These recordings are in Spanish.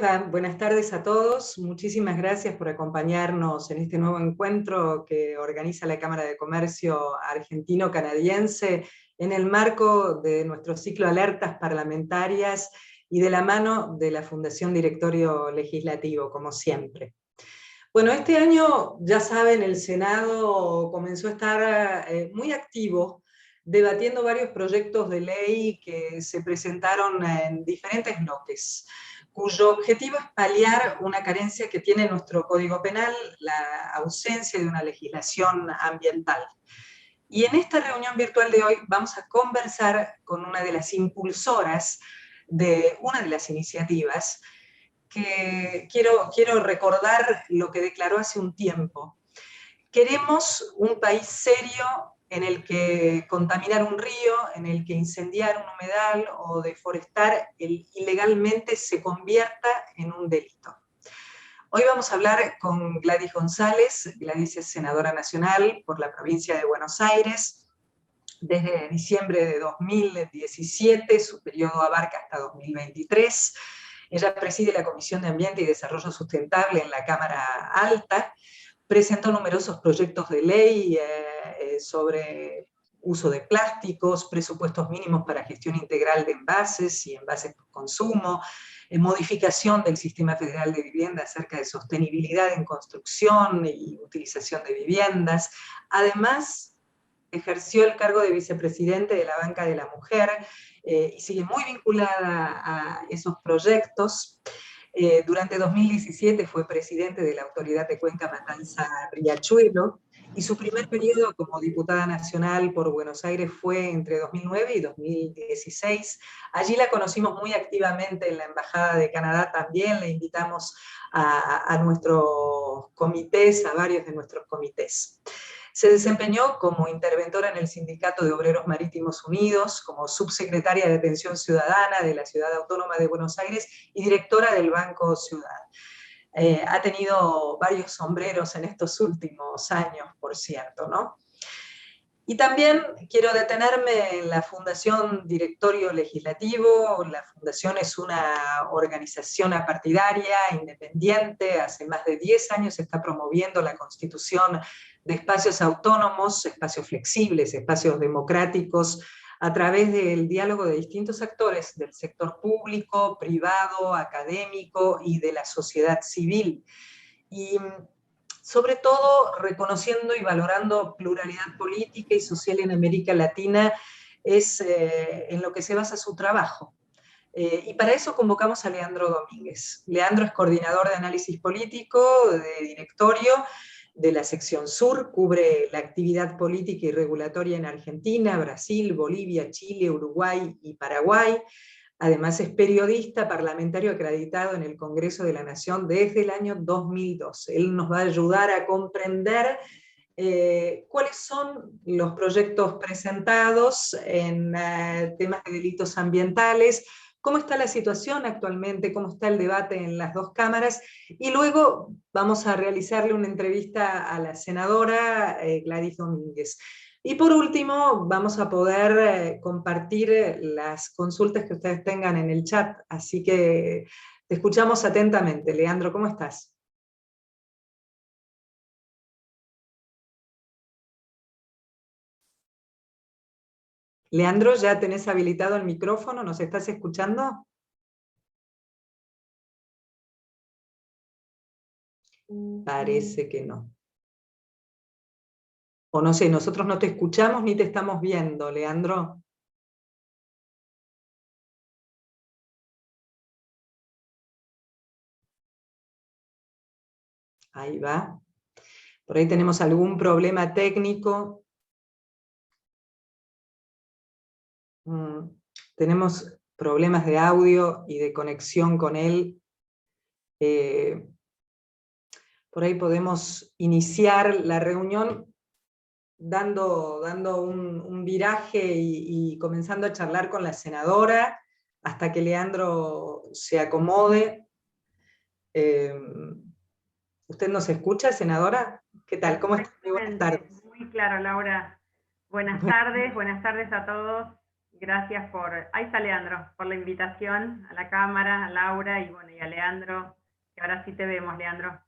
Josefa, buenas tardes a todos. Muchísimas gracias por acompañarnos en este nuevo encuentro que organiza la Cámara de Comercio Argentino-Canadiense en el marco de nuestro ciclo Alertas Parlamentarias y de la mano de la Fundación Directorio Legislativo, como siempre. Bueno, este año, ya saben, el Senado comenzó a estar muy activo, debatiendo varios proyectos de ley que se presentaron en diferentes bloques, cuyo objetivo es paliar una carencia que tiene nuestro Código Penal, la ausencia de una legislación ambiental. Y en esta reunión virtual de hoy vamos a conversar con una de las impulsoras de una de las iniciativas, que quiero recordar lo que declaró hace un tiempo. Queremos un país serio en el que contaminar un río, en el que incendiar un humedal o deforestar ilegalmente se convierta en un delito. Hoy vamos a hablar con Gladys González. Gladys es senadora nacional por la provincia de Buenos Aires desde diciembre de 2017, su periodo abarca hasta 2023. Ella preside la Comisión de Ambiente y Desarrollo Sustentable en la Cámara Alta, presentó numerosos proyectos de ley sobre uso de plásticos, presupuestos mínimos para gestión integral de envases y envases por consumo, modificación del Sistema Federal de Vivienda acerca de sostenibilidad en construcción y utilización de viviendas. Además, ejerció el cargo de vicepresidente de la Banca de la Mujer y sigue muy vinculada a esos proyectos. Durante 2017 fue presidente de la Autoridad de Cuenca Matanza-Riachuelo y su primer periodo como diputada nacional por Buenos Aires fue entre 2009 y 2016. Allí la conocimos muy activamente en la Embajada de Canadá también, le invitamos a nuestros comités, a varios de nuestros comités. Se desempeñó como interventora en el Sindicato de Obreros Marítimos Unidos, como subsecretaria de Atención Ciudadana de la Ciudad Autónoma de Buenos Aires y directora del Banco Ciudad. Ha tenido varios sombreros en estos últimos años, por cierto, ¿no? Y también quiero detenerme en la Fundación Directorio Legislativo. La Fundación es una organización apartidaria, independiente. Hace más de 10 años está promoviendo la constitución de espacios autónomos, espacios flexibles, espacios democráticos, a través del diálogo de distintos actores del sector público, privado, académico y de la sociedad civil. Y sobre todo reconociendo y valorando pluralidad política y social en América Latina, es en lo que se basa su trabajo. Y para eso convocamos a Leandro Domínguez. Leandro es coordinador de análisis político, de directorio de la sección sur, cubre la actividad política y regulatoria en Argentina, Brasil, Bolivia, Chile, Uruguay y Paraguay. Además es periodista parlamentario acreditado en el Congreso de la Nación desde el año 2012. Él nos va a ayudar a comprender cuáles son los proyectos presentados en temas de delitos ambientales, cómo está la situación actualmente, cómo está el debate en las dos cámaras, y luego vamos a realizarle una entrevista a la senadora Gladys Domínguez. Y por último, vamos a poder compartir las consultas que ustedes tengan en el chat, así que te escuchamos atentamente. Leandro, ¿cómo estás? Leandro, ¿ya tenés habilitado el micrófono? ¿Nos estás escuchando? Parece que no. O no sé, nosotros no te escuchamos ni te estamos viendo, Leandro. Ahí va. Por ahí tenemos algún problema técnico. Tenemos problemas de audio y de conexión con él. Por ahí podemos iniciar la reunión dando un viraje y comenzando a charlar con la senadora hasta que Leandro se acomode. ¿Usted nos escucha, senadora? ¿Qué tal? ¿Cómo está? Muy buenas tardes. Muy claro, Laura. Buenas tardes a todos. Gracias ahí está Leandro, por la invitación a la cámara, a Laura y bueno, y a Leandro, que ahora sí te vemos, Leandro.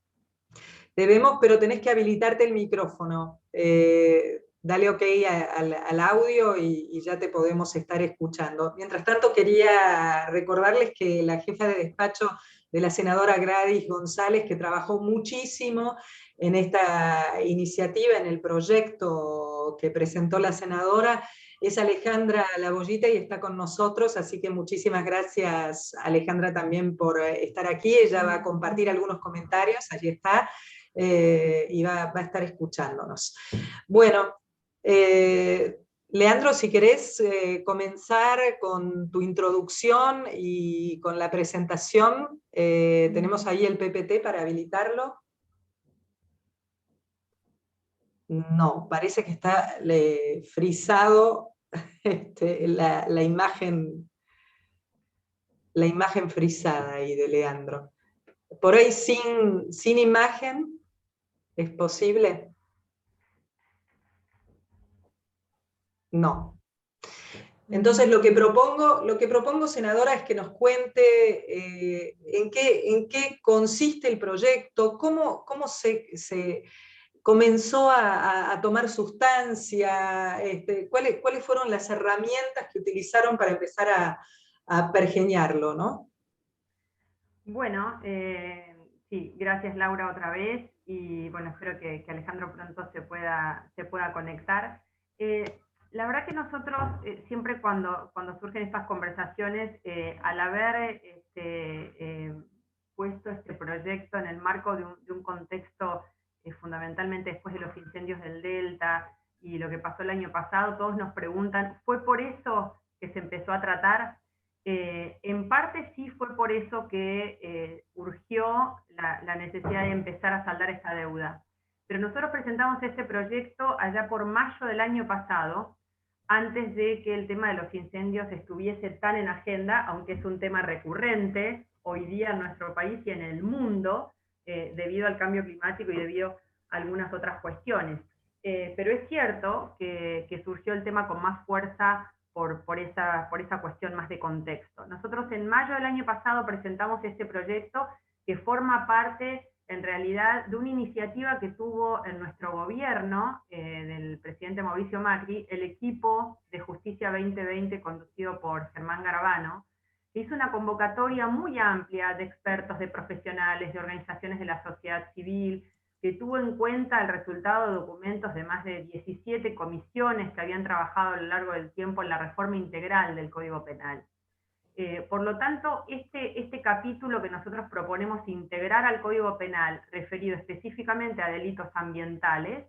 Te vemos, pero tenés que habilitarte el micrófono. Dale OK al audio y ya te podemos estar escuchando. Mientras tanto, quería recordarles que la jefa de despacho de la senadora Gladys González, que trabajó muchísimo en esta iniciativa, en el proyecto que presentó la senadora, es Alejandra Labollita y está con nosotros, así que muchísimas gracias, Alejandra, también por estar aquí. Ella va a compartir algunos comentarios, allí está, y va a estar escuchándonos. Bueno, Leandro, si querés comenzar con tu introducción y con la presentación, tenemos ahí el PPT para habilitarlo. No, parece que está frisado la imagen frisada ahí de Leandro. Por ahí sin imagen, ¿es posible? No. Entonces lo que propongo, senadora, es que nos cuente en qué consiste el proyecto, cómo se comenzó a tomar sustancia, cuáles fueron las herramientas que utilizaron para empezar a pergeñarlo, ¿no? Bueno, sí, gracias Laura otra vez, y bueno, espero que Alejandro pronto se pueda conectar. La verdad que nosotros siempre cuando surgen estas conversaciones, al haber puesto este proyecto en el marco de un contexto fundamentalmente después de los incendios del Delta y lo que pasó el año pasado, todos nos preguntan, ¿fue por eso que se empezó a tratar? En parte sí fue por eso que urgió la necesidad de empezar a saldar esta deuda. Pero nosotros presentamos este proyecto allá por mayo del año pasado, antes de que el tema de los incendios estuviese tan en agenda, aunque es un tema recurrente hoy día en nuestro país y en el mundo, debido al cambio climático y debido a algunas otras cuestiones. Pero es cierto que surgió el tema con más fuerza por esa cuestión más de contexto. Nosotros en mayo del año pasado presentamos este proyecto que forma parte, en realidad, de una iniciativa que tuvo en nuestro gobierno, del presidente Mauricio Macri, el equipo de Justicia 2020 conducido por Germán Garabano, que hizo una convocatoria muy amplia de expertos, de profesionales, de organizaciones de la sociedad civil, que tuvo en cuenta el resultado de documentos de más de 17 comisiones que habían trabajado a lo largo del tiempo en la reforma integral del Código Penal. Por lo tanto, este capítulo que nosotros proponemos integrar al Código Penal, referido específicamente a delitos ambientales,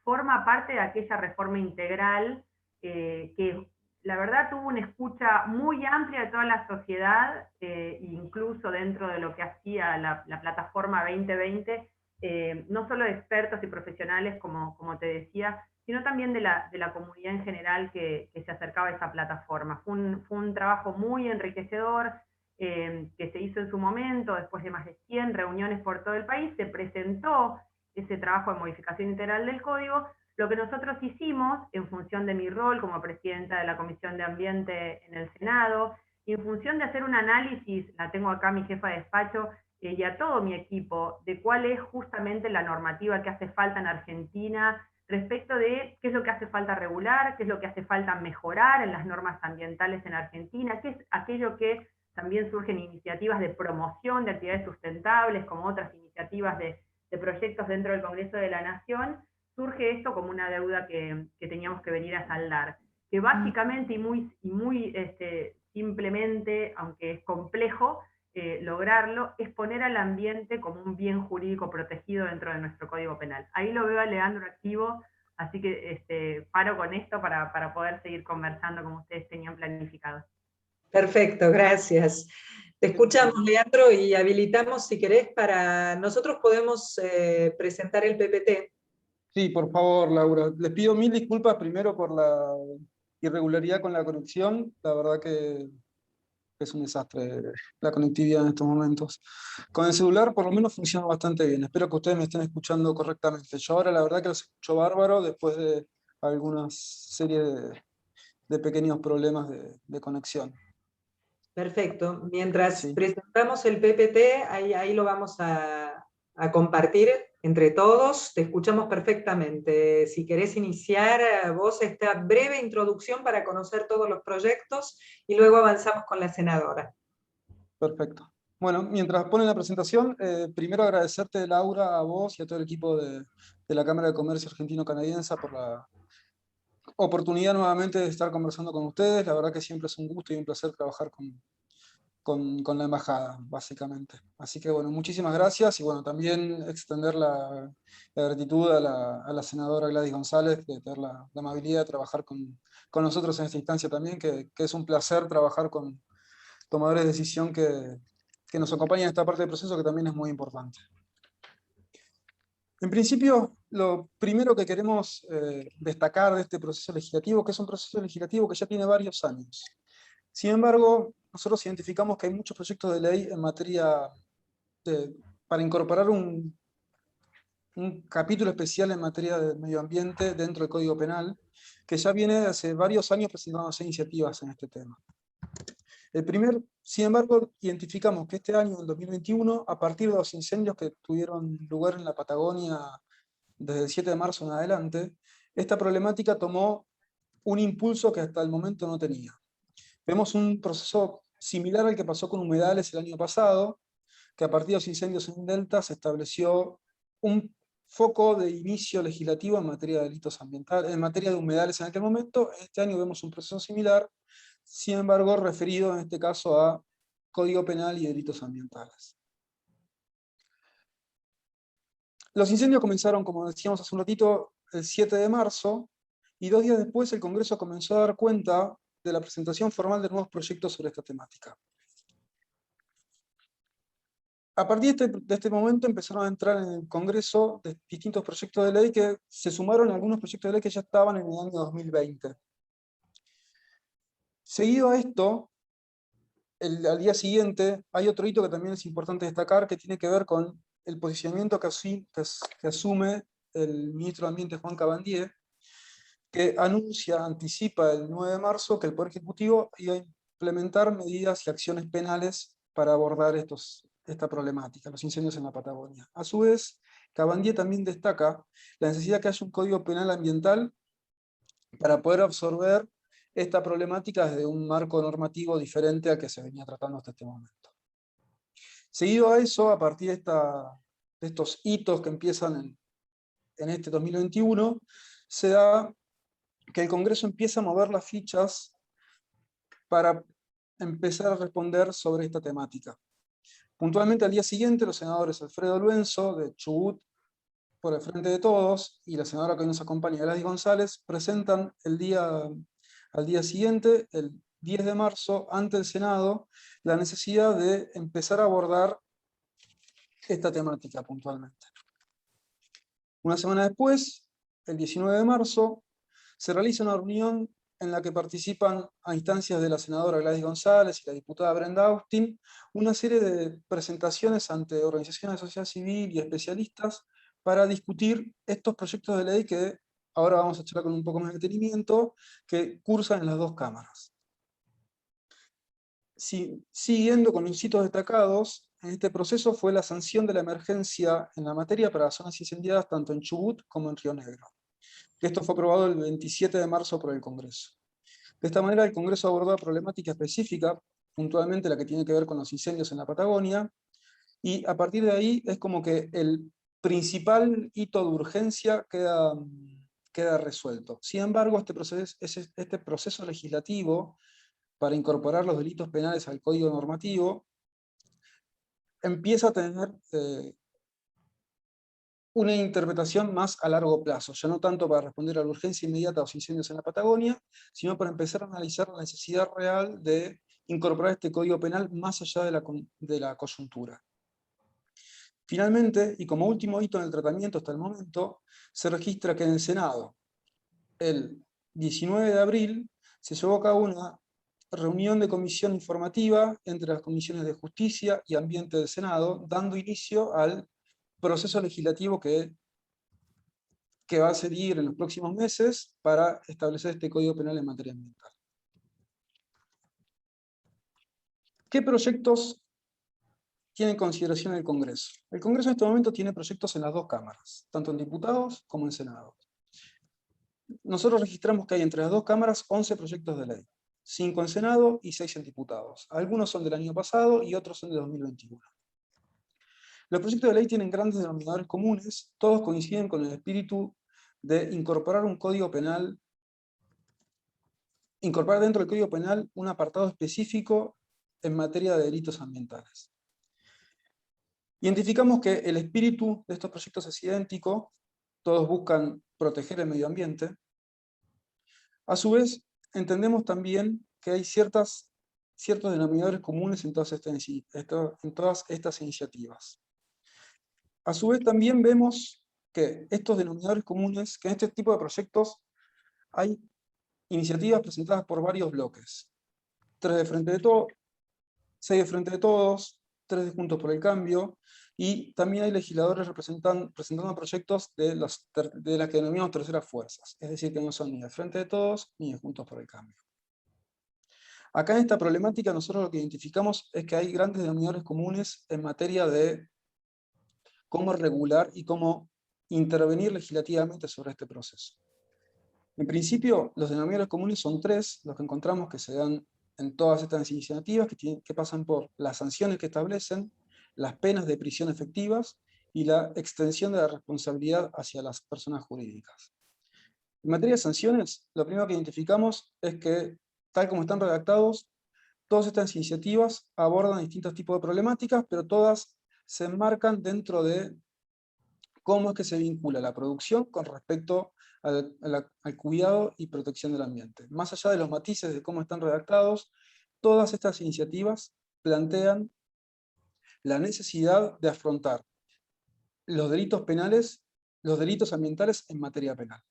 forma parte de aquella reforma integral que la verdad tuvo una escucha muy amplia de toda la sociedad, incluso dentro de lo que hacía la plataforma 2020, no solo de expertos y profesionales, como te decía, sino también de la comunidad en general que se acercaba a esa plataforma. Fue un trabajo muy enriquecedor que se hizo en su momento, después de más de 100 reuniones por todo el país, se presentó ese trabajo de modificación integral del código. Lo que nosotros hicimos, en función de mi rol como presidenta de la Comisión de Ambiente en el Senado, y en función de hacer un análisis, la tengo acá mi jefa de despacho, y a todo mi equipo, de cuál es justamente la normativa que hace falta en Argentina respecto de qué es lo que hace falta regular, qué es lo que hace falta mejorar en las normas ambientales en Argentina, qué es aquello que también surgen iniciativas de promoción de actividades sustentables, como otras iniciativas de proyectos dentro del Congreso de la Nación. Surge esto como una deuda que teníamos que venir a saldar, que básicamente y muy simplemente, aunque es complejo, lograrlo, es poner al ambiente como un bien jurídico protegido dentro de nuestro Código Penal. Ahí lo veo a Leandro activo, así que paro con esto para poder seguir conversando como ustedes tenían planificado. Perfecto, gracias. Te escuchamos, Leandro, y habilitamos, si querés, para... Nosotros podemos presentar el PPT. Sí, por favor, Laura. Les pido mil disculpas primero por la irregularidad con la conexión. La verdad que es un desastre la conectividad en estos momentos. Con el celular por lo menos funciona bastante bien. Espero que ustedes me estén escuchando correctamente. Yo ahora la verdad que los escucho bárbaro después de algunas serie de pequeños problemas de conexión. Perfecto. Mientras Sí. presentamos el PPT, ahí lo vamos a compartir entre todos. Te escuchamos perfectamente. Si querés iniciar vos esta breve introducción para conocer todos los proyectos y luego avanzamos con la senadora. Perfecto. Bueno, mientras ponen la presentación, primero agradecerte, Laura, a vos y a todo el equipo de la Cámara de Comercio Argentino-Canadiense por la oportunidad nuevamente de estar conversando con ustedes. La verdad que siempre es un gusto y un placer trabajar con la embajada, básicamente. Así que bueno, muchísimas gracias y bueno, también extender la gratitud a la senadora Gladys González de tener la amabilidad de trabajar con nosotros en esta instancia también, que es un placer trabajar con tomadores de decisión que nos acompañan en esta parte del proceso, que también es muy importante. En principio, lo primero que queremos destacar de este proceso legislativo, que es un proceso legislativo que ya tiene varios años. Sin embargo, nosotros identificamos que hay muchos proyectos de ley en materia para incorporar un capítulo especial en materia de medio ambiente dentro del Código Penal, que ya viene hace varios años presentándose iniciativas en este tema. Sin embargo, identificamos que este año, en 2021, a partir de los incendios que tuvieron lugar en la Patagonia desde el 7 de marzo en adelante, esta problemática tomó un impulso que hasta el momento no tenía. Vemos un proceso similar al que pasó con humedales el año pasado, que a partir de los incendios en Delta se estableció un foco de inicio legislativo en materia de delitos ambientales, en materia de humedales en aquel momento. Este año vemos un proceso similar, sin embargo referido en este caso a Código Penal y delitos ambientales. Los incendios comenzaron, como decíamos hace un ratito, el 7 de marzo, y 2 días después el Congreso comenzó a dar cuenta de la presentación formal de nuevos proyectos sobre esta temática. A partir de este momento empezaron a entrar en el Congreso de distintos proyectos de ley que se sumaron a algunos proyectos de ley que ya estaban en el año 2020. Seguido a esto, al día siguiente, hay otro hito que también es importante destacar, que tiene que ver con el posicionamiento que asume el ministro de Ambiente, Juan Cabandier, que anticipa el 9 de marzo que el Poder Ejecutivo iba a implementar medidas y acciones penales para abordar esta problemática, los incendios en la Patagonia. A su vez, Cabandier también destaca la necesidad de que haya un código penal ambiental para poder absorber esta problemática desde un marco normativo diferente al que se venía tratando hasta este momento. Seguido a eso, a partir de estos hitos que empiezan en este 2021, se da que el Congreso empieza a mover las fichas para empezar a responder sobre esta temática. Puntualmente al día siguiente, los senadores Alfredo Luenzo, de Chubut, por el Frente de Todos, y la senadora que hoy nos acompaña, Gladys González, presentan al día siguiente, el 10 de marzo, ante el Senado, la necesidad de empezar a abordar esta temática puntualmente. Una semana después, el 19 de marzo, se realiza una reunión en la que participan, a instancias de la senadora Gladys González y la diputada Brenda Austin, una serie de presentaciones ante organizaciones de sociedad civil y especialistas para discutir estos proyectos de ley que ahora vamos a charlar con un poco más de detenimiento, que cursan en las dos cámaras. Siguiendo con los hitos destacados, en este proceso fue la sanción de la emergencia en la materia para las zonas incendiadas tanto en Chubut como en Río Negro. Esto fue aprobado el 27 de marzo por el Congreso. De esta manera, el Congreso abordó la problemática específica, puntualmente la que tiene que ver con los incendios en la Patagonia, y a partir de ahí es como que el principal hito de urgencia queda resuelto. Sin embargo, este proceso legislativo para incorporar los delitos penales al Código Normativo empieza a tener una interpretación más a largo plazo, ya no tanto para responder a la urgencia inmediata a los incendios en la Patagonia, sino para empezar a analizar la necesidad real de incorporar este Código Penal más allá de la coyuntura. Finalmente, y como último hito en el tratamiento hasta el momento, se registra que en el Senado, el 19 de abril, se llevó a cabo una reunión de comisión informativa entre las comisiones de Justicia y Ambiente del Senado, dando inicio al proceso legislativo que va a seguir en los próximos meses para establecer este Código Penal en materia ambiental. ¿Qué proyectos tiene en consideración el Congreso? El Congreso en este momento tiene proyectos en las dos cámaras, tanto en diputados como en Senado. Nosotros registramos que hay entre las dos cámaras 11 proyectos de ley, 5 en Senado y 6 en diputados. Algunos son del año pasado y otros son de 2021. Los proyectos de ley tienen grandes denominadores comunes, todos coinciden con el espíritu de incorporar un código penal, incorporar dentro del Código Penal un apartado específico en materia de delitos ambientales. Identificamos que el espíritu de estos proyectos es idéntico, todos buscan proteger el medio ambiente. A su vez, entendemos también que hay ciertos denominadores comunes en todas estas iniciativas. A su vez, también vemos que estos denominadores comunes, que en este tipo de proyectos hay iniciativas presentadas por varios bloques. 3 de Frente de Todos, 6 de Frente de Todos, 3 de Juntos por el Cambio, y también hay legisladores presentando proyectos de las que denominamos terceras fuerzas, es decir, que no son ni de Frente de Todos ni de Juntos por el Cambio. Acá en esta problemática nosotros lo que identificamos es que hay grandes denominadores comunes en materia de cómo regular y cómo intervenir legislativamente sobre este proceso. En principio, los denominadores comunes son 3, los que encontramos que se dan en todas estas iniciativas, que pasan por las sanciones que establecen, las penas de prisión efectivas y la extensión de la responsabilidad hacia las personas jurídicas. En materia de sanciones, lo primero que identificamos es que, tal como están redactados, todas estas iniciativas abordan distintos tipos de problemáticas, pero todas se enmarcan dentro de cómo es que se vincula la producción con respecto al cuidado y protección del ambiente. Más allá de los matices de cómo están redactados, todas estas iniciativas plantean la necesidad de afrontar los delitos penales, los delitos ambientales en materia penal.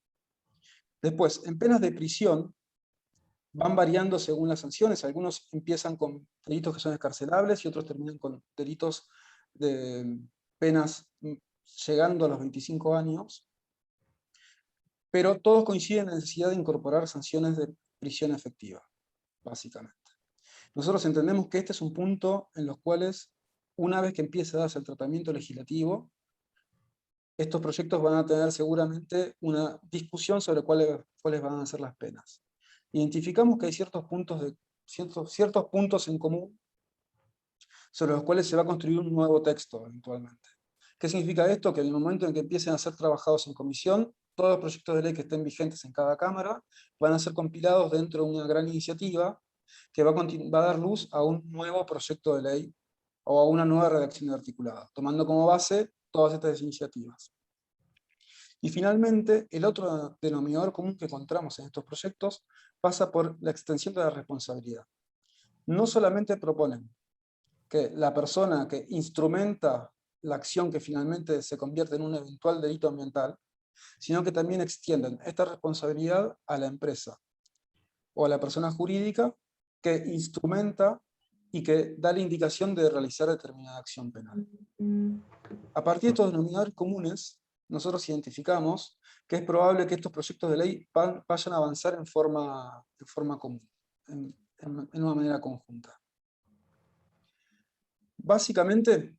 Después, en penas de prisión, van variando según las sanciones. Algunos empiezan con delitos que son excarcelables y otros terminan con delitos de penas llegando a los 25 años, pero todos coinciden en la necesidad de incorporar sanciones de prisión efectiva, básicamente. Nosotros entendemos que este es un punto en los cuales, una vez que empiece a darse el tratamiento legislativo, estos proyectos van a tener seguramente una discusión sobre cuáles van a ser las penas. Identificamos que hay ciertos puntos en común sobre los cuales se va a construir un nuevo texto eventualmente. ¿Qué significa esto? Que en el momento en que empiecen a ser trabajados en comisión, todos los proyectos de ley que estén vigentes en cada cámara van a ser compilados dentro de una gran iniciativa que va a dar luz a un nuevo proyecto de ley o a una nueva redacción de articulado, tomando como base todas estas iniciativas. Y finalmente, el otro denominador común que encontramos en estos proyectos pasa por la extensión de la responsabilidad. No solamente proponen que la persona que instrumenta la acción que finalmente se convierte en un eventual delito ambiental, sino que también extienden esta responsabilidad a la empresa o a la persona jurídica que instrumenta y que da la indicación de realizar determinada acción penal. A partir de estos denominadores comunes, nosotros identificamos que es probable que estos proyectos de ley vayan a avanzar en forma común, en una manera conjunta. Básicamente,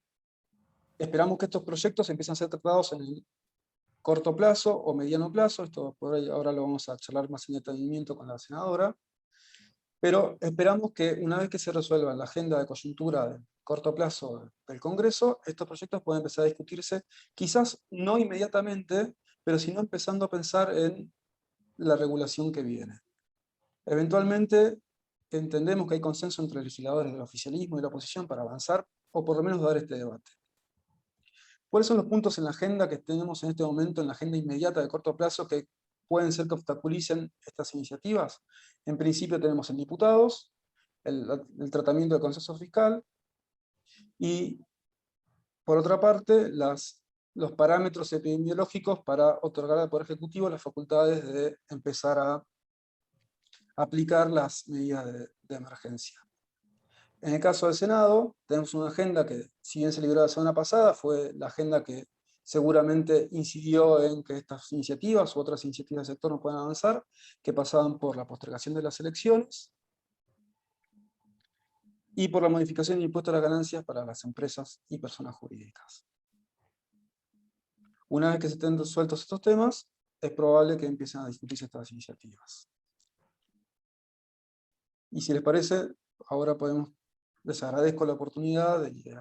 esperamos que estos proyectos empiecen a ser tratados en el corto plazo o mediano plazo, esto por ahí ahora lo vamos a charlar más en detenimiento con la senadora, pero esperamos que una vez que se resuelva la agenda de coyuntura de corto plazo del Congreso, estos proyectos pueden empezar a discutirse, quizás no inmediatamente, pero sino empezando a pensar en la regulación que viene. Eventualmente, entendemos que hay consenso entre los legisladores del oficialismo y la oposición para avanzar, o por lo menos dar este debate. ¿Cuáles son los puntos en la agenda que tenemos en este momento, en la agenda inmediata de corto plazo, que pueden ser que obstaculicen estas iniciativas? En principio tenemos en diputados, el tratamiento del consenso fiscal, y por otra parte, los parámetros epidemiológicos para otorgar al Poder Ejecutivo las facultades de empezar a aplicar las medidas de emergencia. En el caso del Senado, tenemos una agenda que, si bien se liberó la semana pasada, fue la agenda que seguramente incidió en que estas iniciativas u otras iniciativas del sector no puedan avanzar, que pasaban por la postergación de las elecciones. y por la modificación del impuesto a las ganancias para las empresas y personas jurídicas. Una vez que se estén resueltos estos temas, es probable que empiecen a discutirse estas iniciativas. Y si les parece, ahora les agradezco la oportunidad de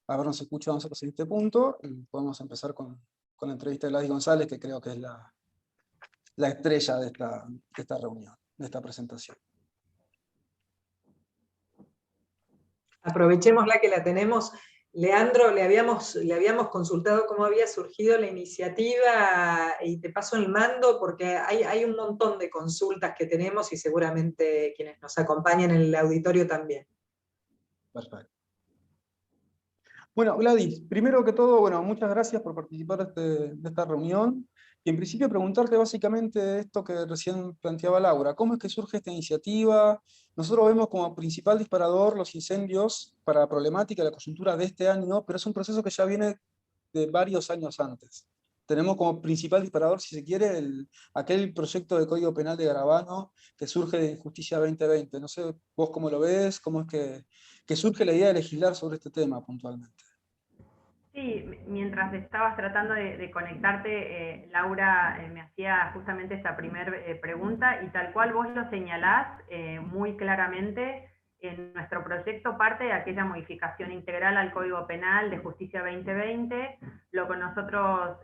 habernos escuchado nosotros en este punto, y podemos empezar con la entrevista de Gladys González, que creo que es la estrella de esta reunión, de esta presentación. Aprovechémosla que la tenemos. Leandro, le habíamos consultado cómo había surgido la iniciativa y te paso el mando porque hay un montón de consultas que tenemos y seguramente quienes nos acompañan en el auditorio también. Perfecto. Bueno, Gladys, primero que todo, bueno, muchas gracias por participar de esta reunión. Y en principio preguntarte básicamente esto que recién planteaba Laura. ¿Cómo es que surge esta iniciativa? Nosotros vemos como principal disparador los incendios para la problemática de la coyuntura de este año, pero es un proceso que ya viene de varios años antes. Tenemos como principal disparador, si se quiere, aquel proyecto de Código Penal de Garabano que surge de Justicia 2020. No sé vos cómo lo ves, cómo es que surge la idea de legislar sobre este tema puntualmente. Sí, mientras estabas tratando de conectarte, Laura me hacía justamente esta primera pregunta, y tal cual vos lo señalás muy claramente, en nuestro proyecto parte de aquella modificación integral al Código Penal de Justicia 2020. Lo que nosotros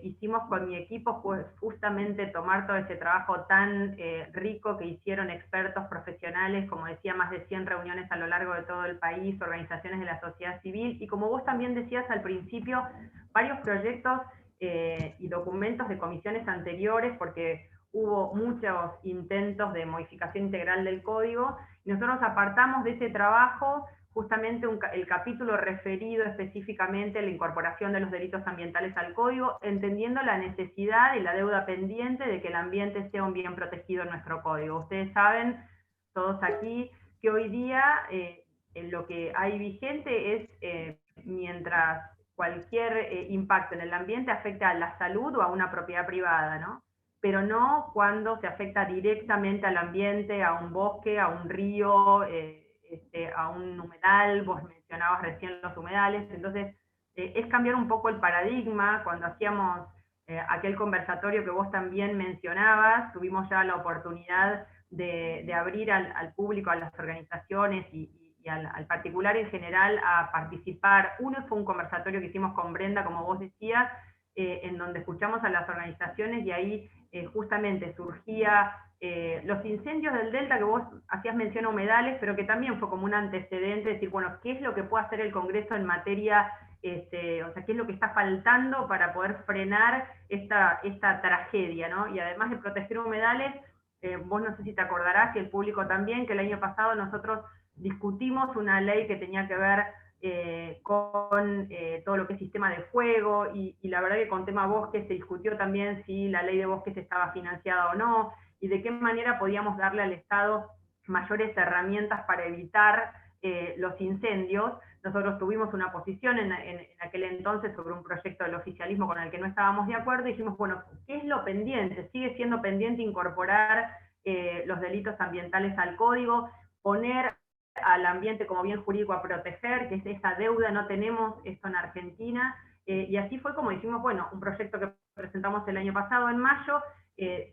hicimos con mi equipo fue justamente tomar todo ese trabajo tan rico que hicieron expertos profesionales, como decía, más de 100 reuniones a lo largo de todo el país, organizaciones de la sociedad civil, y como vos también decías al principio, varios proyectos y documentos de comisiones anteriores, porque hubo muchos intentos de modificación integral del código, y nosotros apartamos de ese trabajo justamente el capítulo referido específicamente a la incorporación de los delitos ambientales al código, entendiendo la necesidad y la deuda pendiente de que el ambiente sea un bien protegido en nuestro código. Ustedes saben, todos aquí, que hoy día lo que hay vigente es mientras cualquier impacto en el ambiente afecta a la salud o a una propiedad privada, ¿no? Pero no cuando se afecta directamente al ambiente, a un bosque, a un río, a un humedal. Vos mencionabas recién los humedales. Entonces es cambiar un poco el paradigma. Cuando hacíamos aquel conversatorio que vos también mencionabas, tuvimos ya la oportunidad de abrir al público, a las organizaciones y al particular en general a participar. Uno fue un conversatorio que hicimos con Brenda, como vos decías, en donde escuchamos a las organizaciones, y ahí justamente surgía los incendios del Delta, que vos hacías mención a humedales, pero que también fue como un antecedente, decir, bueno, ¿qué es lo que puede hacer el Congreso en materia, o sea, qué es lo que está faltando para poder frenar esta tragedia, ¿no? Y además de proteger humedales, vos no sé si te acordarás, y el público también, que el año pasado nosotros discutimos una ley que tenía que ver con todo lo que es sistema de fuego, y la verdad que con tema bosques se discutió también si la ley de bosques estaba financiada o no, y de qué manera podíamos darle al Estado mayores herramientas para evitar los incendios. Nosotros tuvimos una posición en aquel entonces sobre un proyecto del oficialismo con el que no estábamos de acuerdo, y dijimos, bueno, ¿qué es lo pendiente? Sigue siendo pendiente incorporar los delitos ambientales al código, poner al ambiente como bien jurídico a proteger, que es esa deuda, no tenemos esto en Argentina, y así fue como dijimos, bueno, un proyecto que presentamos el año pasado, en mayo,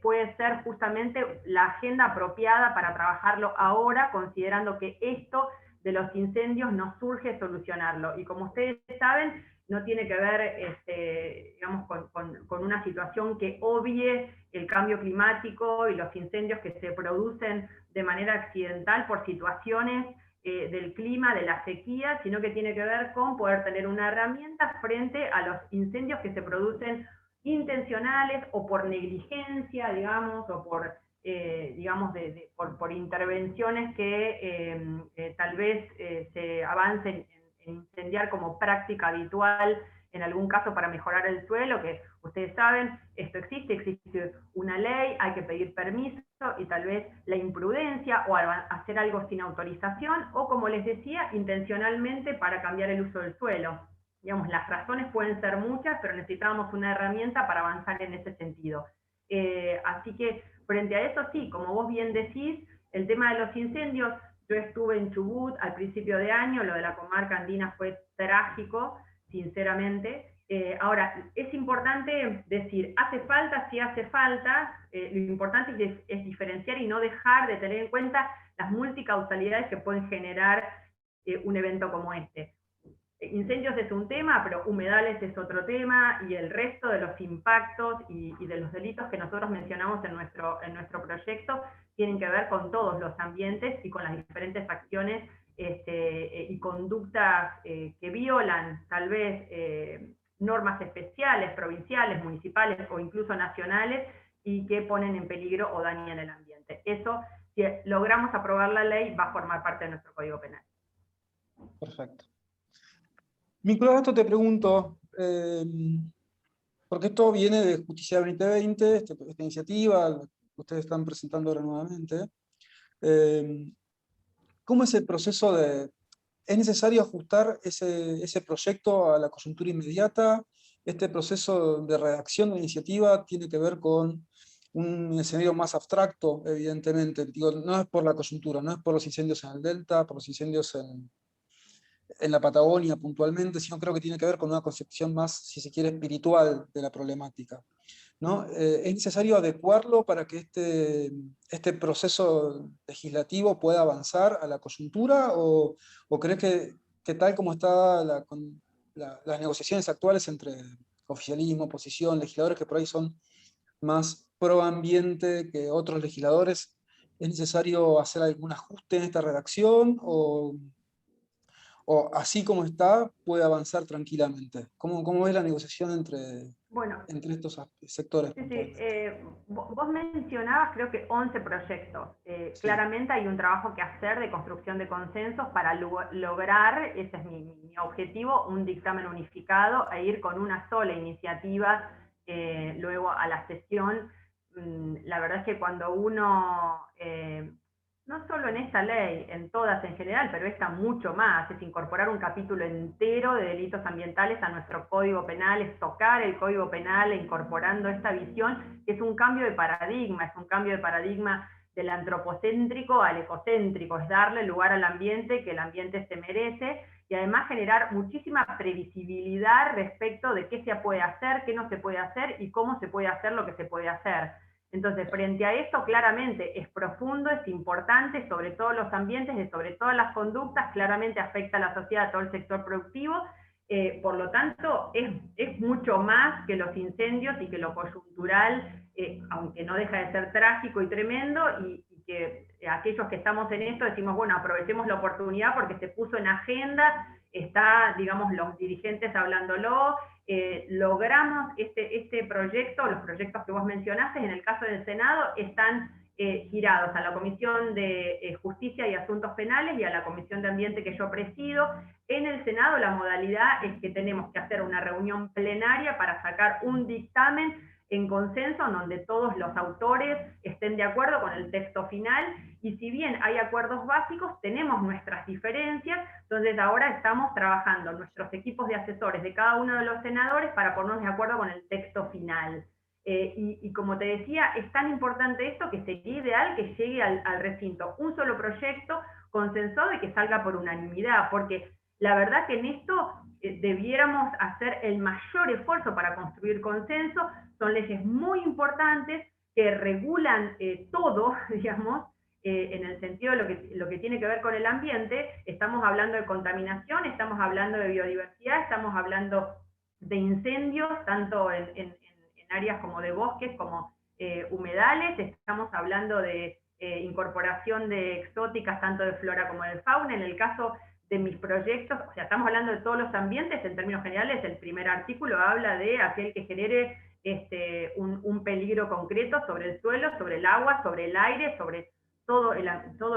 puede ser justamente la agenda apropiada para trabajarlo ahora, considerando que esto de los incendios nos surge solucionarlo, y como ustedes saben, no tiene que ver digamos, con una situación que obvie el cambio climático y los incendios que se producen de manera accidental por situaciones del clima, de la sequía, sino que tiene que ver con poder tener una herramienta frente a los incendios que se producen intencionales o por negligencia, digamos, o por, digamos, por intervenciones que tal vez se avancen en incendiar como práctica habitual, en algún caso para mejorar el suelo, que ustedes saben, esto existe una ley, hay que pedir permiso, y tal vez la imprudencia o hacer algo sin autorización, o como les decía, intencionalmente para cambiar el uso del suelo. Digamos, las razones pueden ser muchas, pero necesitábamos una herramienta para avanzar en ese sentido. Así que frente a eso sí, como vos bien decís, el tema de los incendios Yo estuve en Chubut al principio de año, lo de la comarca andina fue trágico, sinceramente. Ahora, es importante decir, hace falta, sí hace falta, lo importante es diferenciar y no dejar de tener en cuenta las multicausalidades que pueden generar un evento como este. Incendios es un tema, pero humedales es otro tema, y el resto de los impactos y de los delitos que nosotros mencionamos en nuestro proyecto tienen que ver con todos los ambientes y con las diferentes acciones y conductas que violan tal vez normas especiales, provinciales, municipales o incluso nacionales, y que ponen en peligro o dañan el ambiente. Eso, si logramos aprobar la ley, va a formar parte de nuestro Código Penal. Perfecto. Vinculado a esto te pregunto, porque esto viene de Justicia 2020, esta iniciativa que ustedes están presentando ahora nuevamente. ¿Cómo es el proceso de... ¿Es necesario ajustar ese proyecto a la coyuntura inmediata? ¿Este proceso de redacción de la iniciativa tiene que ver con un escenario más abstracto, evidentemente? Digo, no es por la coyuntura, no es por los incendios en el Delta, por los incendios en la Patagonia puntualmente, sino creo que tiene que ver con una concepción más, si se quiere, espiritual de la problemática, ¿no? ¿Es necesario adecuarlo para que este proceso legislativo pueda avanzar a la coyuntura, o crees que tal como están las negociaciones actuales entre oficialismo, oposición, legisladores que por ahí son más pro ambiente que otros legisladores, es necesario hacer algún ajuste en esta redacción, o así como está puede avanzar tranquilamente? ¿Cómo ves la negociación Bueno, entre estos sectores sí, puntualmente? vos mencionabas creo que 11 proyectos. Sí, Claramente hay un trabajo que hacer de construcción de consensos para lograr, ese es mi objetivo, un dictamen unificado e ir con una sola iniciativa luego a la sesión. La verdad es que cuando uno, no solo en esta ley, en todas en general, pero esta mucho más, es incorporar un capítulo entero de delitos ambientales a nuestro Código Penal, es tocar el Código Penal incorporando esta visión, que es un cambio de paradigma, del antropocéntrico al ecocéntrico, es darle lugar al ambiente que el ambiente se merece, y además generar muchísima previsibilidad respecto de qué se puede hacer, qué no se puede hacer y cómo se puede hacer lo que se puede hacer. Entonces, frente a esto, claramente es profundo, es importante, sobre todos los ambientes y sobre todas las conductas, claramente afecta a la sociedad, a todo el sector productivo, por lo tanto, es mucho más que los incendios y que lo coyuntural, aunque no deja de ser trágico y tremendo, y que aquellos que estamos en esto decimos, bueno, aprovechemos la oportunidad porque se puso en agenda, está, digamos, los dirigentes hablándolo, logramos este proyecto, los proyectos que vos mencionaste, en el caso del Senado, están girados a la Comisión de Justicia y Asuntos Penales y a la Comisión de Ambiente que yo presido. En el Senado la modalidad es que tenemos que hacer una reunión plenaria para sacar un dictamen en consenso, en donde todos los autores estén de acuerdo con el texto final, y si bien hay acuerdos básicos, tenemos nuestras diferencias, entonces ahora estamos trabajando nuestros equipos de asesores de cada uno de los senadores para ponernos de acuerdo con el texto final. Y como te decía, es tan importante esto que sería ideal que llegue al recinto un solo proyecto consensuado y que salga por unanimidad, porque la verdad que en esto debiéramos hacer el mayor esfuerzo para construir consenso. Son leyes muy importantes que regulan todo, digamos, en el sentido de lo que tiene que ver con el ambiente. Estamos hablando de contaminación, estamos hablando de biodiversidad, estamos hablando de incendios, tanto en áreas como de bosques, como humedales, estamos hablando de incorporación de exóticas, tanto de flora como de fauna. En el caso de mis proyectos, o sea, estamos hablando de todos los ambientes, en términos generales, el primer artículo habla de aquel que genere un peligro concreto sobre el suelo, sobre el agua, sobre el aire, sobre todos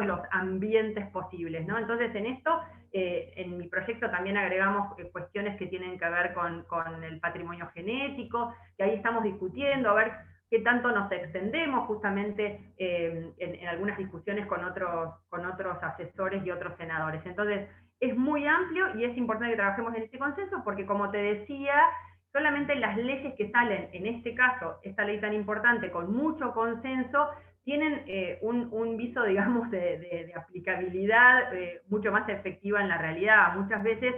los ambientes posibles, ¿no? Entonces, en esto, en mi proyecto también agregamos cuestiones que tienen que ver con el patrimonio genético, que ahí estamos discutiendo, a ver qué tanto nos extendemos justamente en algunas discusiones con otros asesores y otros senadores. Entonces, es muy amplio y es importante que trabajemos en este consenso porque, como te decía, solamente las leyes que salen, en este caso, esta ley tan importante, con mucho consenso, tienen un viso, digamos, de aplicabilidad mucho más efectiva en la realidad. Muchas veces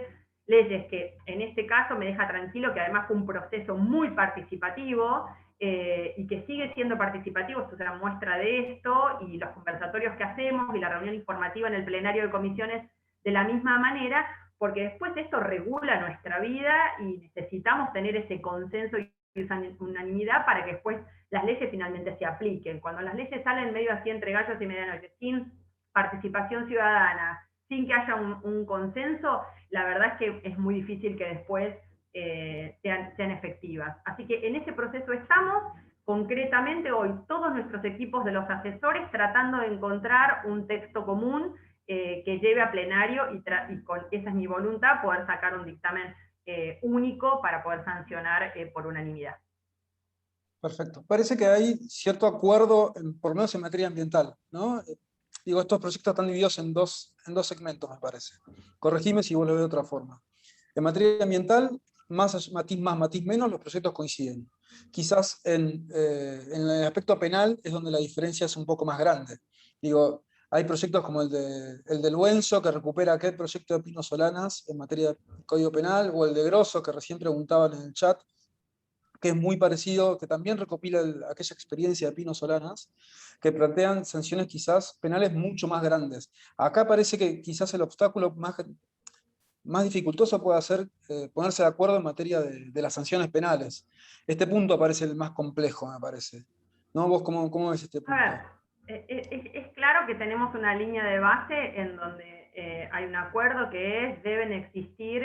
leyes que en este caso me deja tranquilo, que además fue un proceso muy participativo, y que sigue siendo participativo, esto es una muestra de esto, y los conversatorios que hacemos, y la reunión informativa en el plenario de comisiones de la misma manera, porque después esto regula nuestra vida, y necesitamos tener ese consenso y esa unanimidad para que después las leyes finalmente se apliquen. Cuando las leyes salen medio así entre gallos y medianoche, sin participación ciudadana, sin que haya un consenso, la verdad es que es muy difícil que después sean efectivas. Así que en ese proceso estamos, concretamente hoy, todos nuestros equipos de los asesores tratando de encontrar un texto común que lleve a plenario, y con esa es mi voluntad, poder sacar un dictamen único para poder sancionar por unanimidad. Perfecto. Parece que hay cierto acuerdo, por lo menos en materia ambiental, ¿no? Digo, estos proyectos están divididos en dos segmentos, me parece. Corregime si vos lo ves de otra forma. En materia ambiental, matiz más, matiz menos, los proyectos coinciden. Quizás en el aspecto penal es donde la diferencia es un poco más grande. Digo, hay proyectos como el del Buenzo, que recupera aquel proyecto de Pino Solanas en materia de Código Penal, o el de Grosso, que recién preguntaban en el chat, que es muy parecido, que también recopila aquella experiencia de Pino Solanas, que plantean sanciones quizás penales mucho más grandes. Acá parece que quizás el obstáculo más dificultoso puede ser ponerse de acuerdo en materia de las sanciones penales. Este punto parece el más complejo, me parece. ¿No? ¿Vos cómo ves este punto? A ver, es claro que tenemos una línea de base en donde hay un acuerdo que es, deben existir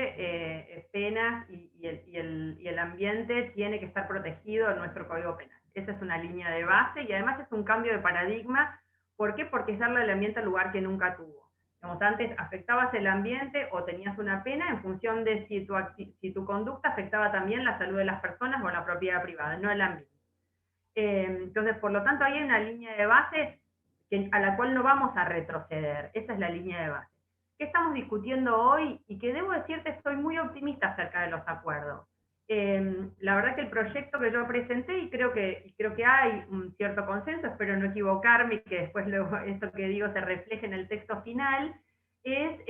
penas, y el ambiente tiene que estar protegido en nuestro Código Penal. Esa es una línea de base, y además es un cambio de paradigma. ¿Por qué? Porque es darle al ambiente el lugar que nunca tuvo. Como antes afectabas el ambiente o tenías una pena en función de si tu conducta afectaba también la salud de las personas o la propiedad privada, no el ambiente. Entonces, por lo tanto, hay una línea de base a la cual no vamos a retroceder. Esa es la línea de base. ¿Qué estamos discutiendo hoy? Y que debo decirte, estoy muy optimista acerca de los acuerdos. La verdad que el proyecto que yo presenté, y creo que hay un cierto consenso, espero no equivocarme y que después luego esto que digo se refleje en el texto final, es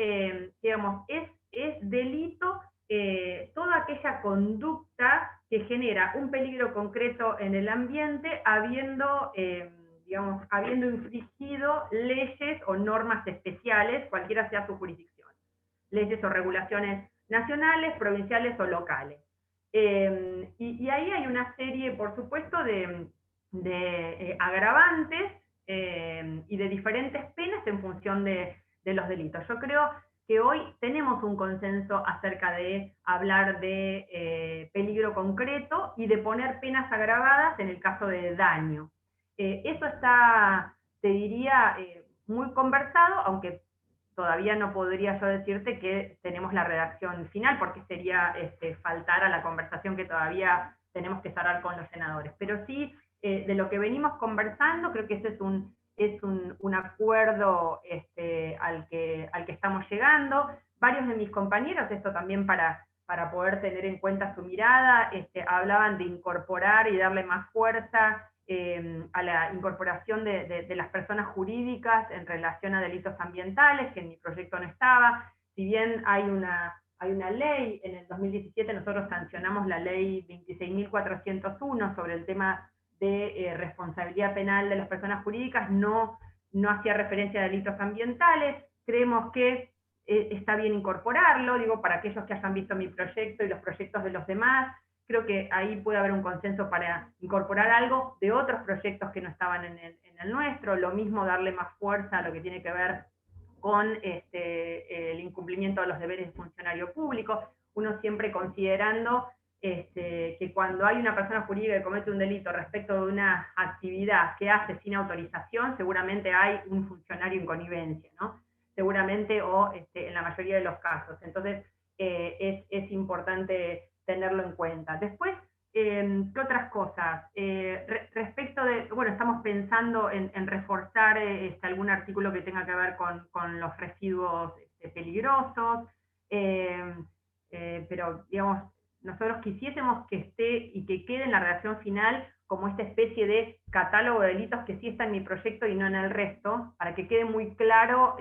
delito toda aquella conducta que genera un peligro concreto en el ambiente, habiendo infringido leyes o normas especiales, cualquiera sea su jurisdicción, leyes o regulaciones nacionales, provinciales o locales. Y ahí hay una serie, por supuesto, de agravantes y de diferentes penas en función de los delitos. Yo creo que hoy tenemos un consenso acerca de hablar de peligro concreto y de poner penas agravadas en el caso de daño. Eso está, te diría, muy conversado, aunque todavía no podría yo decirte que tenemos la redacción final, porque sería faltar a la conversación que todavía tenemos que cerrar con los senadores. Pero sí, de lo que venimos conversando, creo que ese es un acuerdo al que estamos llegando. Varios de mis compañeros, esto también para poder tener en cuenta su mirada, hablaban de incorporar y darle más fuerza a la incorporación de las personas jurídicas en relación a delitos ambientales, que en mi proyecto no estaba. Si bien hay una ley, en el 2017 nosotros sancionamos la ley 26.401 sobre el tema de responsabilidad penal de las personas jurídicas, no hacía referencia a delitos ambientales. Creemos que está bien incorporarlo, digo, para aquellos que hayan visto mi proyecto y los proyectos de los demás. Creo que ahí puede haber un consenso para incorporar algo de otros proyectos que no estaban en el nuestro. Lo mismo, darle más fuerza a lo que tiene que ver con el incumplimiento de los deberes de funcionario público. Uno siempre considerando que cuando hay una persona jurídica que comete un delito respecto de una actividad que hace sin autorización, seguramente hay un funcionario en connivencia, ¿no? Seguramente, o en la mayoría de los casos. Entonces, es importante tenerlo en cuenta. Después, ¿qué otras cosas? Respecto de, bueno, estamos pensando en reforzar algún artículo que tenga que ver con los residuos peligrosos, pero, digamos, nosotros quisiésemos que esté y que quede en la redacción final como esta especie de catálogo de delitos que sí está en mi proyecto y no en el resto, para que quede muy claro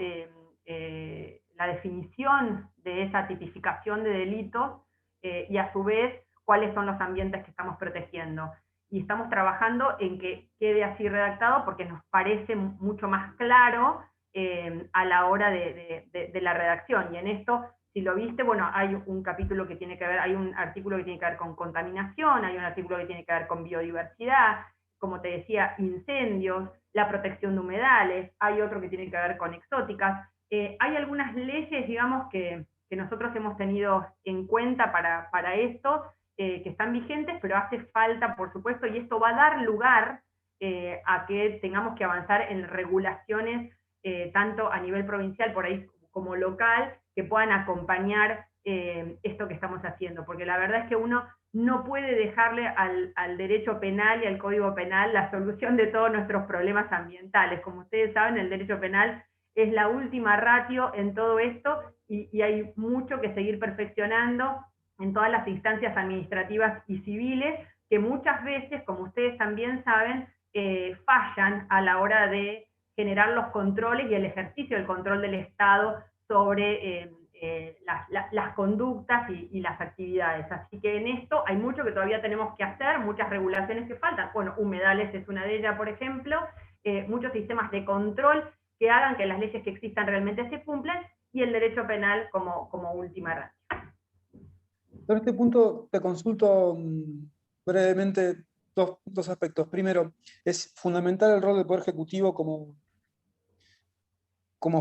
la definición de esa tipificación de delitos y a su vez cuáles son los ambientes que estamos protegiendo. Y estamos trabajando en que quede así redactado porque nos parece mucho más claro a la hora de la redacción. Y en esto, si lo viste, bueno, hay un capítulo que tiene que ver, hay un artículo que tiene que ver con contaminación, hay un artículo que tiene que ver con biodiversidad, como te decía, incendios, la protección de humedales, hay otro que tiene que ver con exóticas. Hay algunas leyes, digamos, que nosotros hemos tenido en cuenta para esto, que están vigentes, pero hace falta, por supuesto, y esto va a dar lugar a que tengamos que avanzar en regulaciones tanto a nivel provincial por ahí como local, que puedan acompañar esto que estamos haciendo, porque la verdad es que uno no puede dejarle al derecho penal y al código penal la solución de todos nuestros problemas ambientales. Como ustedes saben, el derecho penal es la última ratio en todo esto y hay mucho que seguir perfeccionando en todas las instancias administrativas y civiles, que muchas veces, como ustedes también saben, fallan a la hora de generar los controles y el ejercicio del control del Estado sobre las conductas y las actividades. Así que en esto hay mucho que todavía tenemos que hacer, muchas regulaciones que faltan. Bueno, humedales es una de ellas, por ejemplo, muchos sistemas de control que hagan que las leyes que existan realmente se cumplan, y el derecho penal como última ratio. En este punto te consulto brevemente dos aspectos. Primero, es fundamental el rol del Poder Ejecutivo como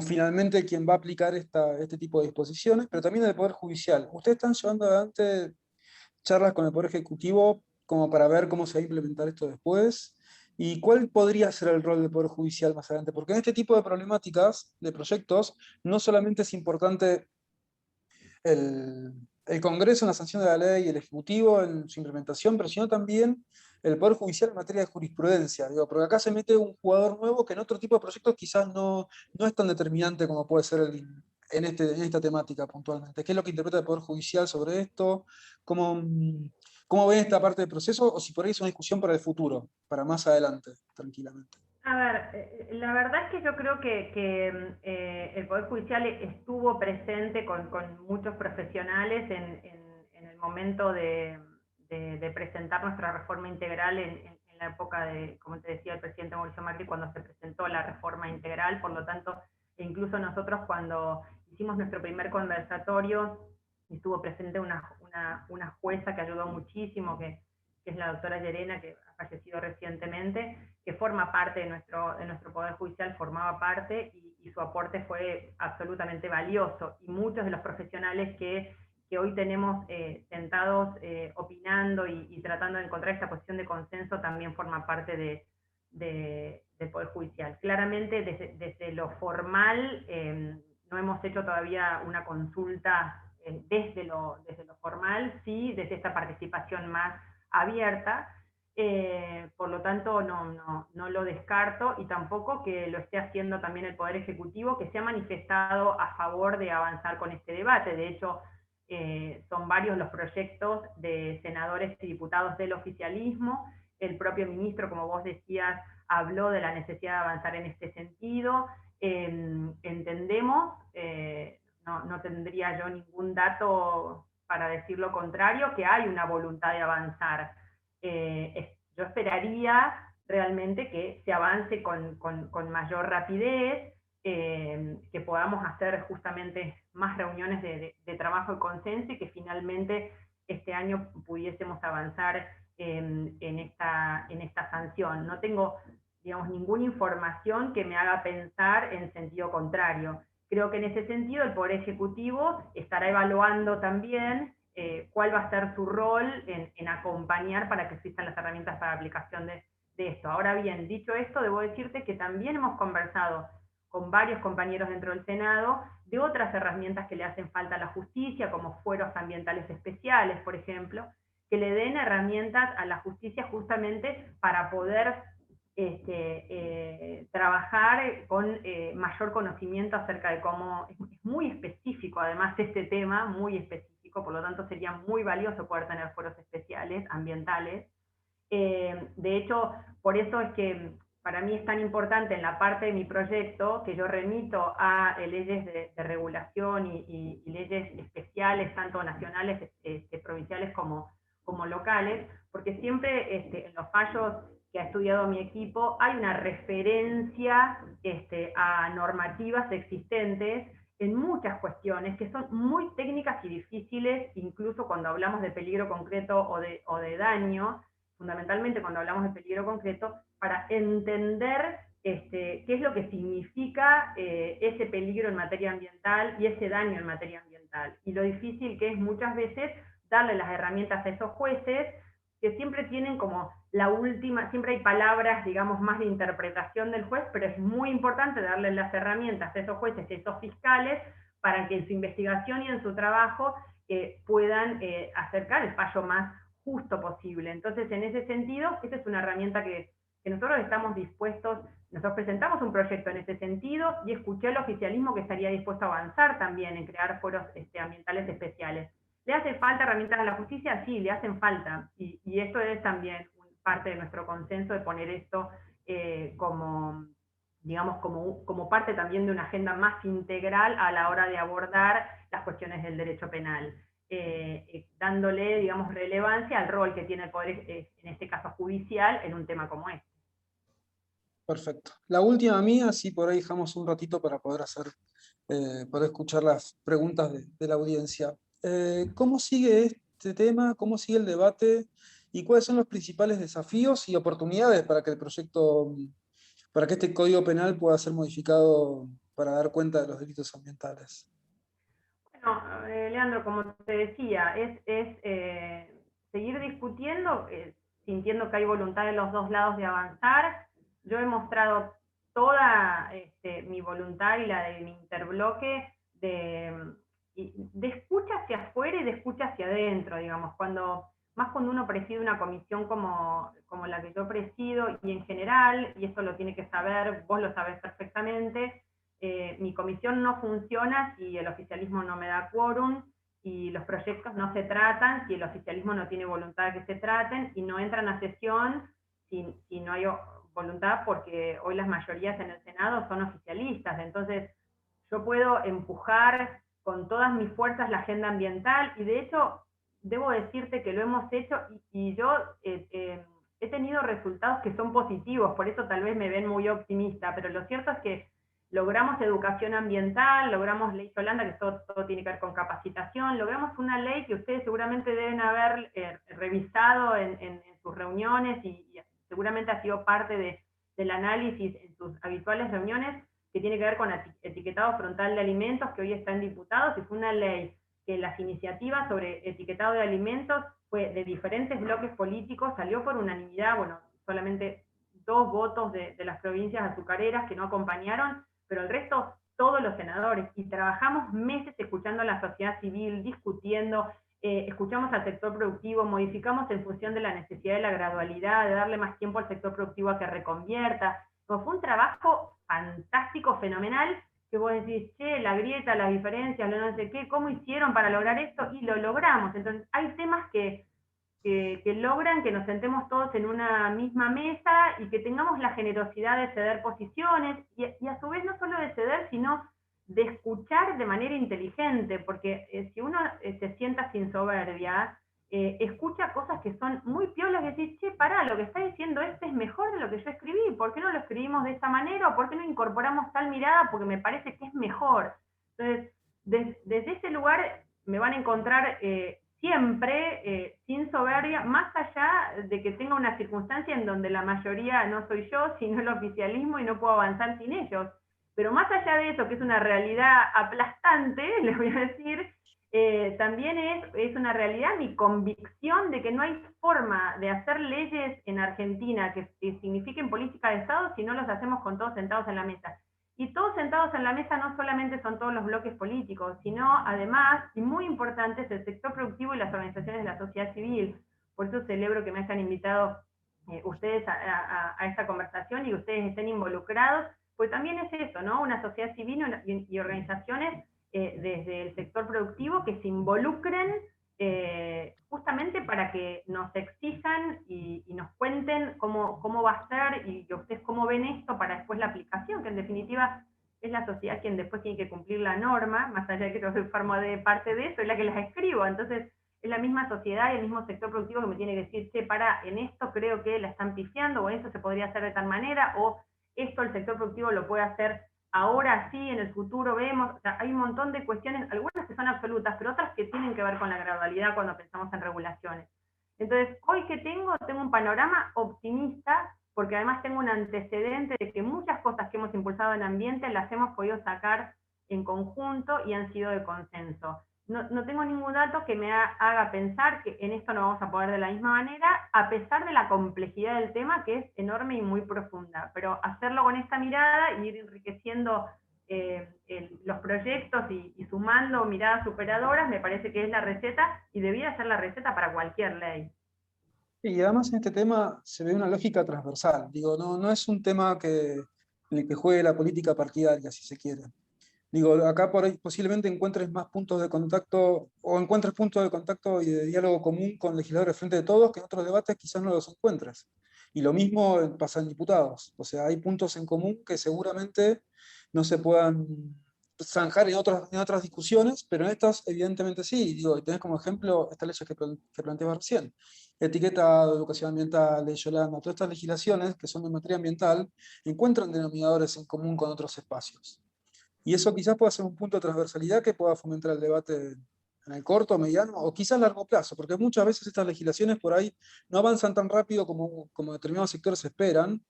finalmente quien va a aplicar este tipo de disposiciones, pero también del Poder Judicial. Ustedes están llevando adelante charlas con el Poder Ejecutivo como para ver cómo se va a implementar esto después, y cuál podría ser el rol del Poder Judicial más adelante, porque en este tipo de problemáticas, de proyectos, no solamente es importante el Congreso en la sanción de la ley y el Ejecutivo en su implementación, pero sino también el Poder Judicial en materia de jurisprudencia, digo, porque acá se mete un jugador nuevo que en otro tipo de proyectos quizás no es tan determinante como puede ser en esta temática puntualmente. ¿Qué es lo que interpreta el Poder Judicial sobre esto? ¿Cómo ven esta parte del proceso? O si por ahí es una discusión para el futuro, para más adelante, tranquilamente. A ver, la verdad es que yo creo que el Poder Judicial estuvo presente con muchos profesionales en el momento de presentar nuestra reforma integral en la época de, como te decía, el presidente Mauricio Macri, cuando se presentó la reforma integral. Por lo tanto, incluso nosotros cuando hicimos nuestro primer conversatorio, estuvo presente una jueza que ayudó muchísimo, que es la doctora Llerena, que ha fallecido recientemente, que forma parte de nuestro Poder Judicial, formaba parte, y su aporte fue absolutamente valioso. Y muchos de los profesionales que hoy tenemos sentados opinando y tratando de encontrar esta posición de consenso también forma parte del Poder Judicial. Claramente, desde lo formal, no hemos hecho todavía una consulta desde lo formal, sí, desde esta participación más abierta. Por lo tanto no lo descarto, y tampoco que lo esté haciendo también el Poder Ejecutivo, que se ha manifestado a favor de avanzar con este debate. De hecho, son varios los proyectos de senadores y diputados del oficialismo. El propio ministro, como vos decías, habló de la necesidad de avanzar en este sentido. Entendemos, no tendría yo ningún dato para decir lo contrario, que hay una voluntad de avanzar. Yo esperaría realmente que se avance con mayor rapidez, que podamos hacer justamente más reuniones de trabajo y consenso, y que finalmente este año pudiésemos avanzar en esta sanción. No tengo, digamos, ninguna información que me haga pensar en sentido contrario. Creo que en ese sentido el Poder Ejecutivo estará evaluando también cuál va a ser su rol en acompañar para que existan las herramientas para la aplicación de esto. Ahora bien, dicho esto, debo decirte que también hemos conversado con varios compañeros dentro del Senado de otras herramientas que le hacen falta a la justicia, como fueros ambientales especiales, por ejemplo, que le den herramientas a la justicia justamente para poder trabajar con mayor conocimiento acerca de cómo, es muy específico además este tema, muy específico, por lo tanto sería muy valioso poder tener fueros especiales, ambientales, De hecho, por eso es que para mí es tan importante en la parte de mi proyecto que yo remito a leyes de regulación y leyes especiales, tanto nacionales, provinciales como locales, porque siempre en los fallos que ha estudiado mi equipo hay una referencia a normativas existentes en muchas cuestiones que son muy técnicas y difíciles, incluso cuando hablamos de peligro concreto o de daño, fundamentalmente cuando hablamos de peligro concreto, para entender qué es lo que significa ese peligro en materia ambiental y ese daño en materia ambiental. Y lo difícil que es muchas veces darle las herramientas a esos jueces, que siempre tienen como la última, siempre hay palabras, digamos, más de interpretación del juez, pero es muy importante darle las herramientas a esos jueces y a esos fiscales para que en su investigación y en su trabajo puedan acercar el fallo más justo posible. Entonces, en ese sentido, esa es una herramienta que nosotros estamos dispuestos, nosotros presentamos un proyecto en ese sentido y escuché al oficialismo que estaría dispuesto a avanzar también en crear foros ambientales especiales. ¿Le hace falta herramientas a la justicia? Sí, le hacen falta. Y esto es también parte de nuestro consenso de poner esto como, digamos, como parte también de una agenda más integral a la hora de abordar las cuestiones del derecho penal. Dándole, digamos, relevancia al rol que tiene el poder, en este caso judicial, en un tema como este. Perfecto. La última mía, sí, por ahí dejamos un ratito para poder poder escuchar las preguntas de la audiencia. ¿Cómo sigue este tema? ¿Cómo sigue el debate? ¿Y cuáles son los principales desafíos y oportunidades para que el proyecto, para que este Código Penal pueda ser modificado para dar cuenta de los delitos ambientales? Bueno, Leandro, como te decía, es seguir discutiendo, sintiendo que hay voluntad de los dos lados de avanzar. Yo he mostrado toda mi voluntad y la de mi interbloque de escucha hacia afuera y de escucha hacia adentro, digamos, más cuando uno preside una comisión como la que yo presido, y en general, y esto lo tiene que saber, vos lo sabés perfectamente, mi comisión no funciona si el oficialismo no me da quórum, y los proyectos no se tratan si el oficialismo no tiene voluntad de que se traten, y no entran a sesión si no hay voluntad, porque hoy las mayorías en el Senado son oficialistas. Entonces yo puedo empujar con todas mis fuerzas la agenda ambiental, y de hecho debo decirte que lo hemos hecho, y yo he tenido resultados que son positivos, por eso tal vez me ven muy optimista, pero lo cierto es que logramos educación ambiental, logramos ley Yolanda, que todo tiene que ver con capacitación, logramos una ley que ustedes seguramente deben haber revisado en sus reuniones, y seguramente ha sido parte del análisis en sus habituales reuniones, que tiene que ver con etiquetado frontal de alimentos, que hoy está en diputados, y fue una ley que las iniciativas sobre etiquetado de alimentos fue de diferentes bloques políticos, salió por unanimidad, bueno, solamente 2 votos de las provincias azucareras que no acompañaron, pero el resto, todos los senadores, y trabajamos meses escuchando a la sociedad civil, discutiendo, escuchamos al sector productivo, modificamos en función de la necesidad de la gradualidad, de darle más tiempo al sector productivo a que reconvierta. Pues fue un trabajo fantástico, fenomenal, que vos decís, che, la grieta, las diferencias, lo no sé qué, ¿cómo hicieron para lograr esto? Y lo logramos. Entonces, hay temas que logran que nos sentemos todos en una misma mesa y que tengamos la generosidad de ceder posiciones, y a su vez no solo de ceder, sino de escuchar de manera inteligente, porque si uno se sienta sin soberbia, escucha cosas que son muy piolas, que decís, che, pará, lo que está diciendo este es mejor de lo que yo escribí, ¿por qué no lo escribimos de esta manera? ¿O por qué no incorporamos tal mirada? Porque me parece que es mejor. Entonces, desde ese lugar me van a encontrar siempre sin soberbia, más allá de que tenga una circunstancia en donde la mayoría no soy yo, sino el oficialismo, y no puedo avanzar sin ellos. Pero más allá de eso, que es una realidad aplastante, les voy a decir, también es una realidad mi convicción de que no hay forma de hacer leyes en Argentina que signifiquen política de Estado si no los hacemos con todos sentados en la mesa. Y todos sentados en la mesa no solamente son todos los bloques políticos, sino además, y muy importante, es el sector productivo y las organizaciones de la sociedad civil. Por eso celebro que me hayan invitado ustedes a esta conversación, y ustedes estén involucrados, pues también es eso, ¿no? Una sociedad civil y organizaciones desde el sector productivo que se involucren justamente para que nos exijan y nos cuenten cómo va a ser y que ustedes cómo ven esto para después la aplicación, que en definitiva es la sociedad quien después tiene que cumplir la norma, más allá de que yo formo de parte de eso, es la que las escribo. Entonces es la misma sociedad y el mismo sector productivo que me tiene que decir, che, para, en esto creo que la están pifiando, o eso se podría hacer de tal manera, o esto el sector productivo lo puede hacer ahora sí, en el futuro vemos. O sea, hay un montón de cuestiones, algunas que son absolutas, pero otras que tienen que ver con la gradualidad cuando pensamos en regulaciones. Entonces, hoy que tengo un panorama optimista, porque además tengo un antecedente de que muchas cosas que hemos impulsado en ambiente las hemos podido sacar en conjunto y han sido de consenso. No tengo ningún dato que me haga pensar que en esto no vamos a poder de la misma manera, a pesar de la complejidad del tema, que es enorme y muy profunda. Pero hacerlo con esta mirada y ir enriqueciendo los proyectos y sumando miradas superadoras, me parece que es la receta y debiera ser la receta para cualquier ley. Y además en este tema se ve una lógica transversal. Digo, no es un tema en el que juegue la política partidaria, si se quiere. Digo, acá por ahí posiblemente encuentres más puntos de contacto o encuentres puntos de contacto y de diálogo común con legisladores frente de todos que en otros debates quizás no los encuentres. Y lo mismo pasa en diputados. O sea, hay puntos en común que seguramente no se puedan zanjar en otras discusiones, pero en estas evidentemente sí. Digo, y tenés como ejemplo esta ley que planteaba recién. Etiquetado, educación ambiental, ley Yolanda, todas estas legislaciones que son de materia ambiental encuentran denominadores en común con otros espacios. Y eso quizás pueda ser un punto de transversalidad que pueda fomentar el debate en el corto, mediano o quizás a largo plazo, porque muchas veces estas legislaciones por ahí no avanzan tan rápido como determinados sectores esperan,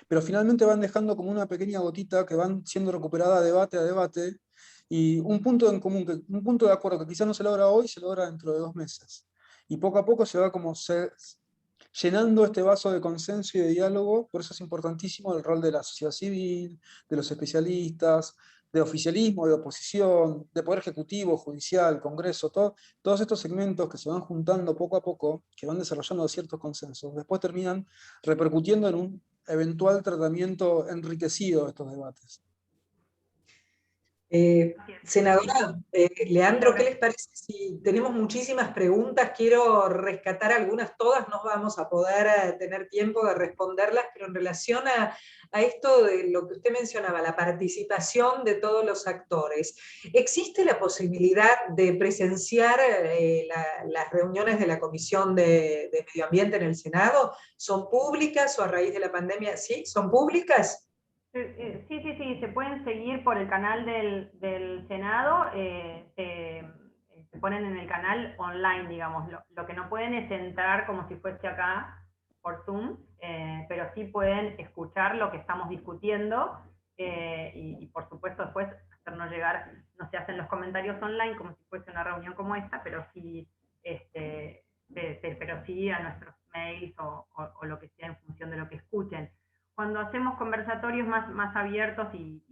pero finalmente van dejando como una pequeña gotita que van siendo recuperada debate a debate, y un punto en común, un punto de acuerdo que quizás no se logra hoy, se logra dentro de 2 meses. Y poco a poco se va como llenando este vaso de consenso y de diálogo. Por eso es importantísimo el rol de la sociedad civil, de los especialistas, de oficialismo, de oposición, de poder ejecutivo, judicial, Congreso, todos estos segmentos que se van juntando poco a poco, que van desarrollando ciertos consensos, después terminan repercutiendo en un eventual tratamiento enriquecido de estos debates. Senadora, Leandro, ¿qué les parece si tenemos muchísimas preguntas? Quiero rescatar algunas, todas no vamos a poder tener tiempo de responderlas, pero en relación a esto de lo que usted mencionaba, la participación de todos los actores, ¿existe la posibilidad de presenciar las reuniones de la Comisión de Medio Ambiente en el Senado? ¿Son públicas o a raíz de la pandemia? ¿Sí? ¿Son públicas? Sí, se pueden seguir por el canal del Senado, se ponen en el canal online, digamos. Lo que no pueden es entrar como si fuese acá por Zoom, pero sí pueden escuchar lo que estamos discutiendo y por supuesto después hacernos llegar, no se hacen los comentarios online como si fuese una reunión como esta, pero sí, pero sí a nuestros mails o lo que sea en función de lo que escuchen. Cuando hacemos conversatorios más abiertos y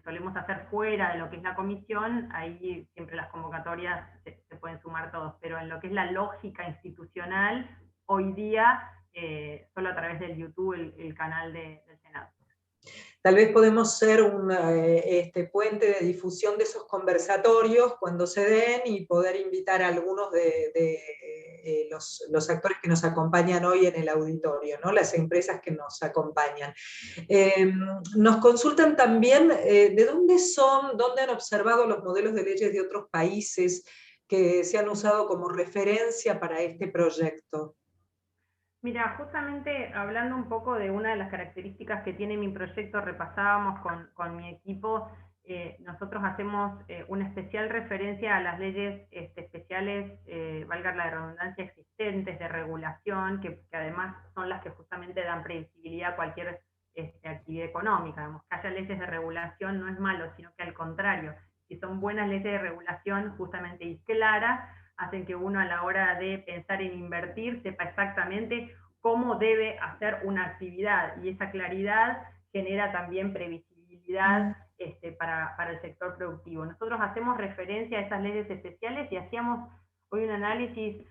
solemos hacer fuera de lo que es la comisión, ahí siempre las convocatorias se pueden sumar todos, pero en lo que es la lógica institucional, hoy día solo a través del YouTube, el canal del Senado. Tal vez podemos ser un puente de difusión de esos conversatorios cuando se den y poder invitar a algunos de los actores que nos acompañan hoy en el auditorio, ¿no? Las empresas que nos acompañan. Nos consultan también de dónde son, dónde han observado los modelos de leyes de otros países que se han usado como referencia para este proyecto. Mira, justamente hablando un poco de una de las características que tiene mi proyecto, repasábamos con mi equipo, nosotros hacemos una especial referencia a las leyes especiales, valga la redundancia, existentes de regulación, que además son las que justamente dan previsibilidad a cualquier actividad económica. Digamos, que haya leyes de regulación no es malo, sino que al contrario, si son buenas leyes de regulación justamente y claras, hacen que uno a la hora de pensar en invertir sepa exactamente cómo debe hacer una actividad, y esa claridad genera también previsibilidad para el sector productivo. Nosotros hacemos referencia a esas leyes especiales y hacíamos hoy un análisis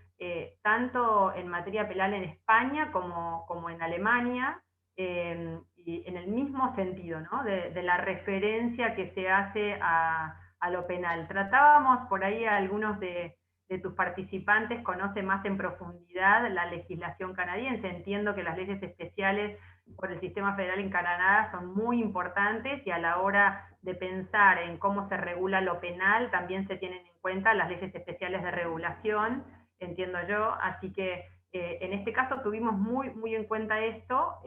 tanto en materia penal en España como en Alemania, y en el mismo sentido, ¿no? de la referencia que se hace a lo penal. Tratábamos por ahí a algunos de de tus participantes conoce más en profundidad la legislación canadiense. Entiendo que las leyes especiales por el sistema federal en Canadá son muy importantes, y a la hora de pensar en cómo se regula lo penal también se tienen en cuenta las leyes especiales de regulación, entiendo yo, así que en este caso tuvimos muy en cuenta esto,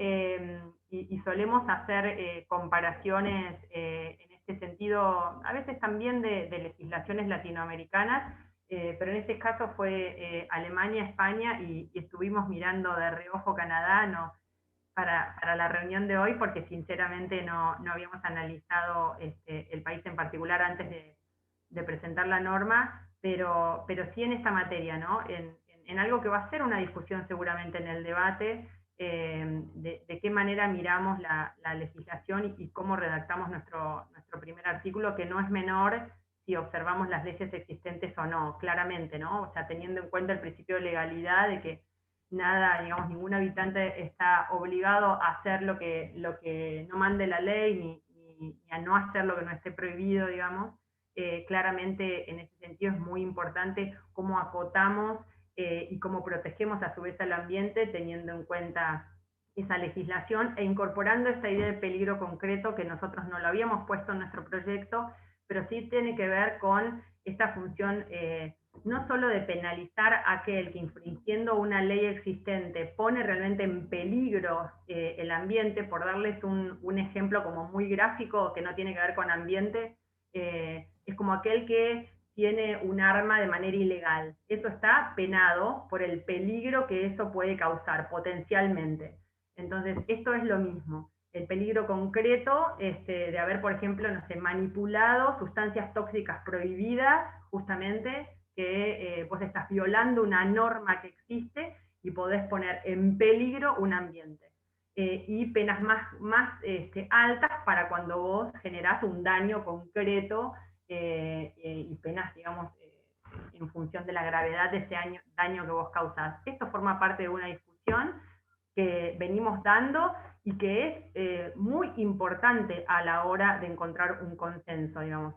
y solemos hacer comparaciones en este sentido, a veces también de legislaciones latinoamericanas, pero en este caso fue Alemania, España, y estuvimos mirando de reojo Canadá, no, para la reunión de hoy, porque sinceramente no habíamos analizado el país en particular antes de presentar la norma, pero sí en esta materia, ¿no? En algo que va a ser una discusión seguramente en el debate, de qué manera miramos la legislación y cómo redactamos nuestro primer artículo, que no es menor si observamos las leyes existentes o no, claramente, ¿no? O sea, teniendo en cuenta el principio de legalidad, de que nada, digamos, ningún habitante está obligado a hacer lo que no mande la ley, ni a no hacer lo que no esté prohibido, digamos. Claramente en ese sentido es muy importante cómo acotamos y cómo protegemos a su vez al ambiente, teniendo en cuenta esa legislación e incorporando esta idea de peligro concreto, que nosotros no lo habíamos puesto en nuestro proyecto, pero sí tiene que ver con esta función no solo de penalizar a aquel que, infringiendo una ley existente, pone realmente en peligro el ambiente. Por darles un ejemplo como muy gráfico que no tiene que ver con ambiente, es como aquel que tiene un arma de manera ilegal. Eso está penado por el peligro que eso puede causar potencialmente. Entonces, esto es lo mismo. El peligro concreto de haber, por ejemplo, no sé, manipulado sustancias tóxicas prohibidas, justamente, que vos estás violando una norma que existe y podés poner en peligro un ambiente. Y penas más altas para cuando vos generás un daño concreto, y penas, digamos, en función de la gravedad de ese daño que vos causás. Esto forma parte de una discusión que venimos dando y que es muy importante a la hora de encontrar un consenso, digamos.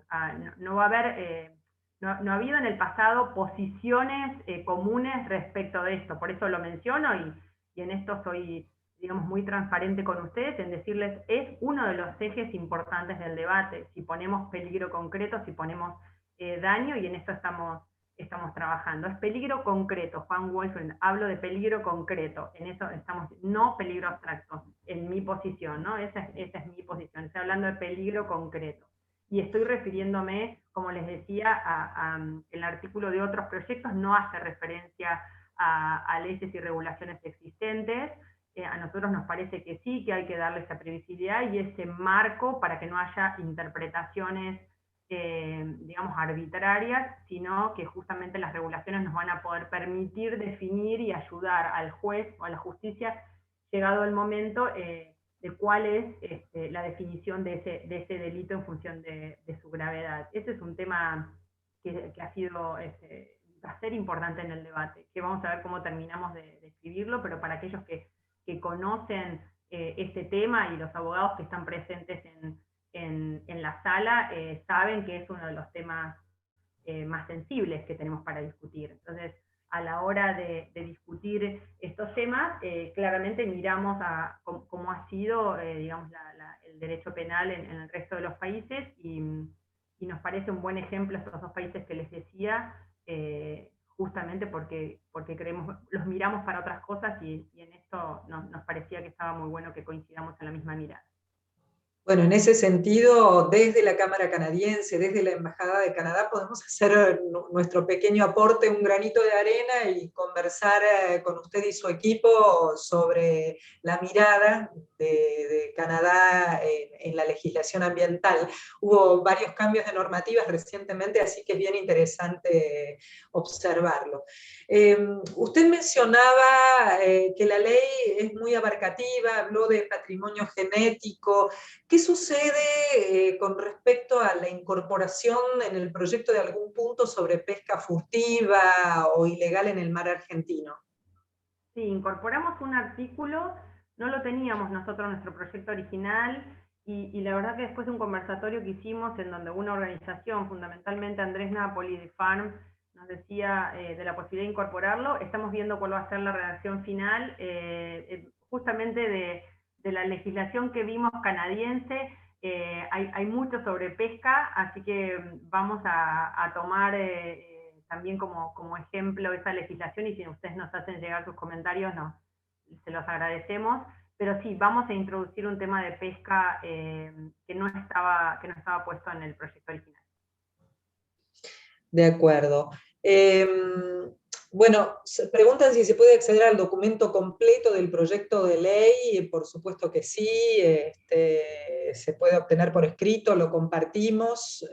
No va a haber, no ha habido en el pasado posiciones comunes respecto de esto, por eso lo menciono, y en esto soy, digamos, muy transparente con ustedes en decirles, es uno de los ejes importantes del debate, si ponemos peligro concreto, si ponemos daño, y en esto estamos trabajando. Es peligro concreto, Juan Wolfram, hablo de peligro concreto, en eso estamos, no peligro abstracto, en mi posición, ¿no? Esa es mi posición, estoy hablando de peligro concreto. Y estoy refiriéndome, como les decía, el artículo de otros proyectos no hace referencia a leyes y regulaciones existentes. A nosotros nos parece que sí, que hay que darle esa previsibilidad y ese marco para que no haya interpretaciones digamos, arbitrarias, sino que justamente las regulaciones nos van a poder permitir definir y ayudar al juez o a la justicia, llegado el momento, de cuál es la definición de ese delito en función de su gravedad. Ese es un tema que ha sido, va a ser importante en el debate, que vamos a ver cómo terminamos de escribirlo, pero para aquellos que conocen este tema, y los abogados que están presentes en la sala saben que es uno de los temas más sensibles que tenemos para discutir. Entonces, a la hora de discutir estos temas, claramente miramos a cómo ha sido, digamos, el derecho penal en el resto de los países, y nos parece un buen ejemplo estos dos países que les decía, justamente porque creemos, los miramos para otras cosas, y en esto nos parecía que estaba muy bueno que coincidamos en la misma mirada. Bueno, en ese sentido, desde la Cámara Canadiense, desde la Embajada de Canadá, podemos hacer nuestro pequeño aporte, un granito de arena, y conversar con usted y su equipo sobre la mirada de Canadá en la legislación ambiental. Hubo varios cambios de normativas recientemente, así que es bien interesante observarlo. Usted mencionaba que la ley es muy abarcativa, habló de patrimonio genético. ¿Qué sucede con respecto a la incorporación en el proyecto de algún punto sobre pesca furtiva o ilegal en el mar argentino? Sí, incorporamos un artículo, no lo teníamos nosotros en nuestro proyecto original, y la verdad que después de un conversatorio que hicimos en donde una organización, fundamentalmente Andrés Napoli de Farm, nos decía de la posibilidad de incorporarlo. Estamos viendo cuál va a ser la redacción final, justamente de la legislación que vimos canadiense. Hay mucho sobre pesca, así que vamos a tomar también como ejemplo esa legislación, y si ustedes nos hacen llegar sus comentarios, se los agradecemos. Pero sí, vamos a introducir un tema de pesca que no estaba puesto en el proyecto original. De acuerdo. Bueno, se preguntan si se puede acceder al documento completo del proyecto de ley. Por supuesto que sí, se puede obtener por escrito, lo compartimos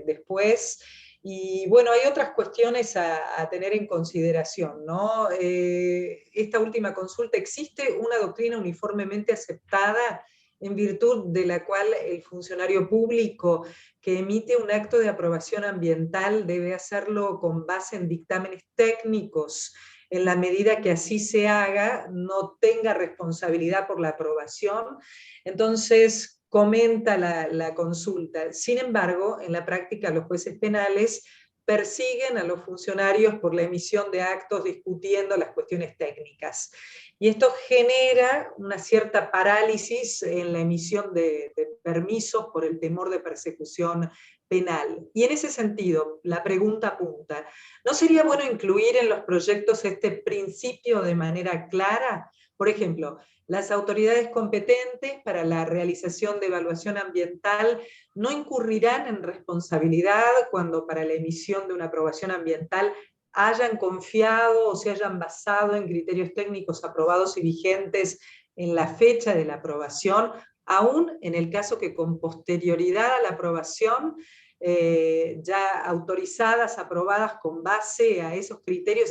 después. Y bueno, hay otras cuestiones a tener en consideración, ¿no? Esta última consulta, ¿existe una doctrina uniformemente aceptada en virtud de la cual el funcionario público que emite un acto de aprobación ambiental debe hacerlo con base en dictámenes técnicos? En la medida que así se haga, no tenga responsabilidad por la aprobación? Entonces, comenta la consulta. Sin embargo, en la práctica los jueces penales persiguen a los funcionarios por la emisión de actos discutiendo las cuestiones técnicas. Y esto genera una cierta parálisis en la emisión de permisos por el temor de persecución penal. Y en ese sentido, la pregunta apunta, ¿no sería bueno incluir en los proyectos este principio de manera clara? Por ejemplo, las autoridades competentes para la realización de evaluación ambiental no incurrirán en responsabilidad cuando para la emisión de una aprobación ambiental hayan confiado o se hayan basado en criterios técnicos aprobados y vigentes en la fecha de la aprobación, aún en el caso que con posterioridad a la aprobación, ya autorizadas, aprobadas con base a esos criterios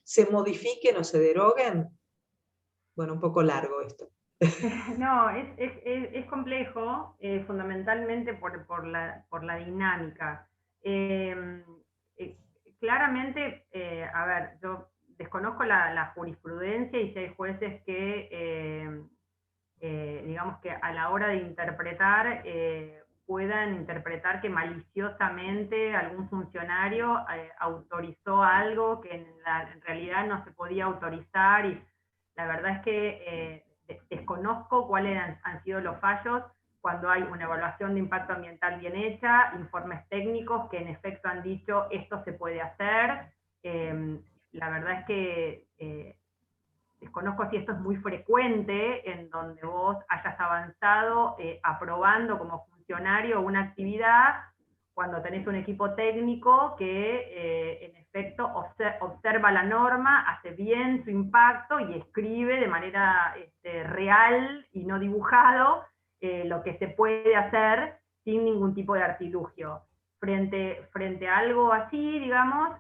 se modifiquen o se deroguen? Bueno, un poco largo esto. No, es complejo, fundamentalmente por la dinámica. Claramente, a ver, yo desconozco la jurisprudencia, y si hay jueces que, digamos que a la hora de interpretar, puedan interpretar que maliciosamente algún funcionario autorizó algo que en realidad no se podía autorizar, y la verdad es que desconozco cuáles han sido los fallos cuando hay una evaluación de impacto ambiental bien hecha, informes técnicos que en efecto han dicho esto se puede hacer. La verdad es que desconozco si esto es muy frecuente en donde vos hayas avanzado aprobando como funcionario una actividad cuando tenés un equipo técnico que en efecto observa la norma, hace bien su impacto y escribe de manera real y no dibujado lo que se puede hacer sin ningún tipo de artilugio. Frente a algo así, digamos,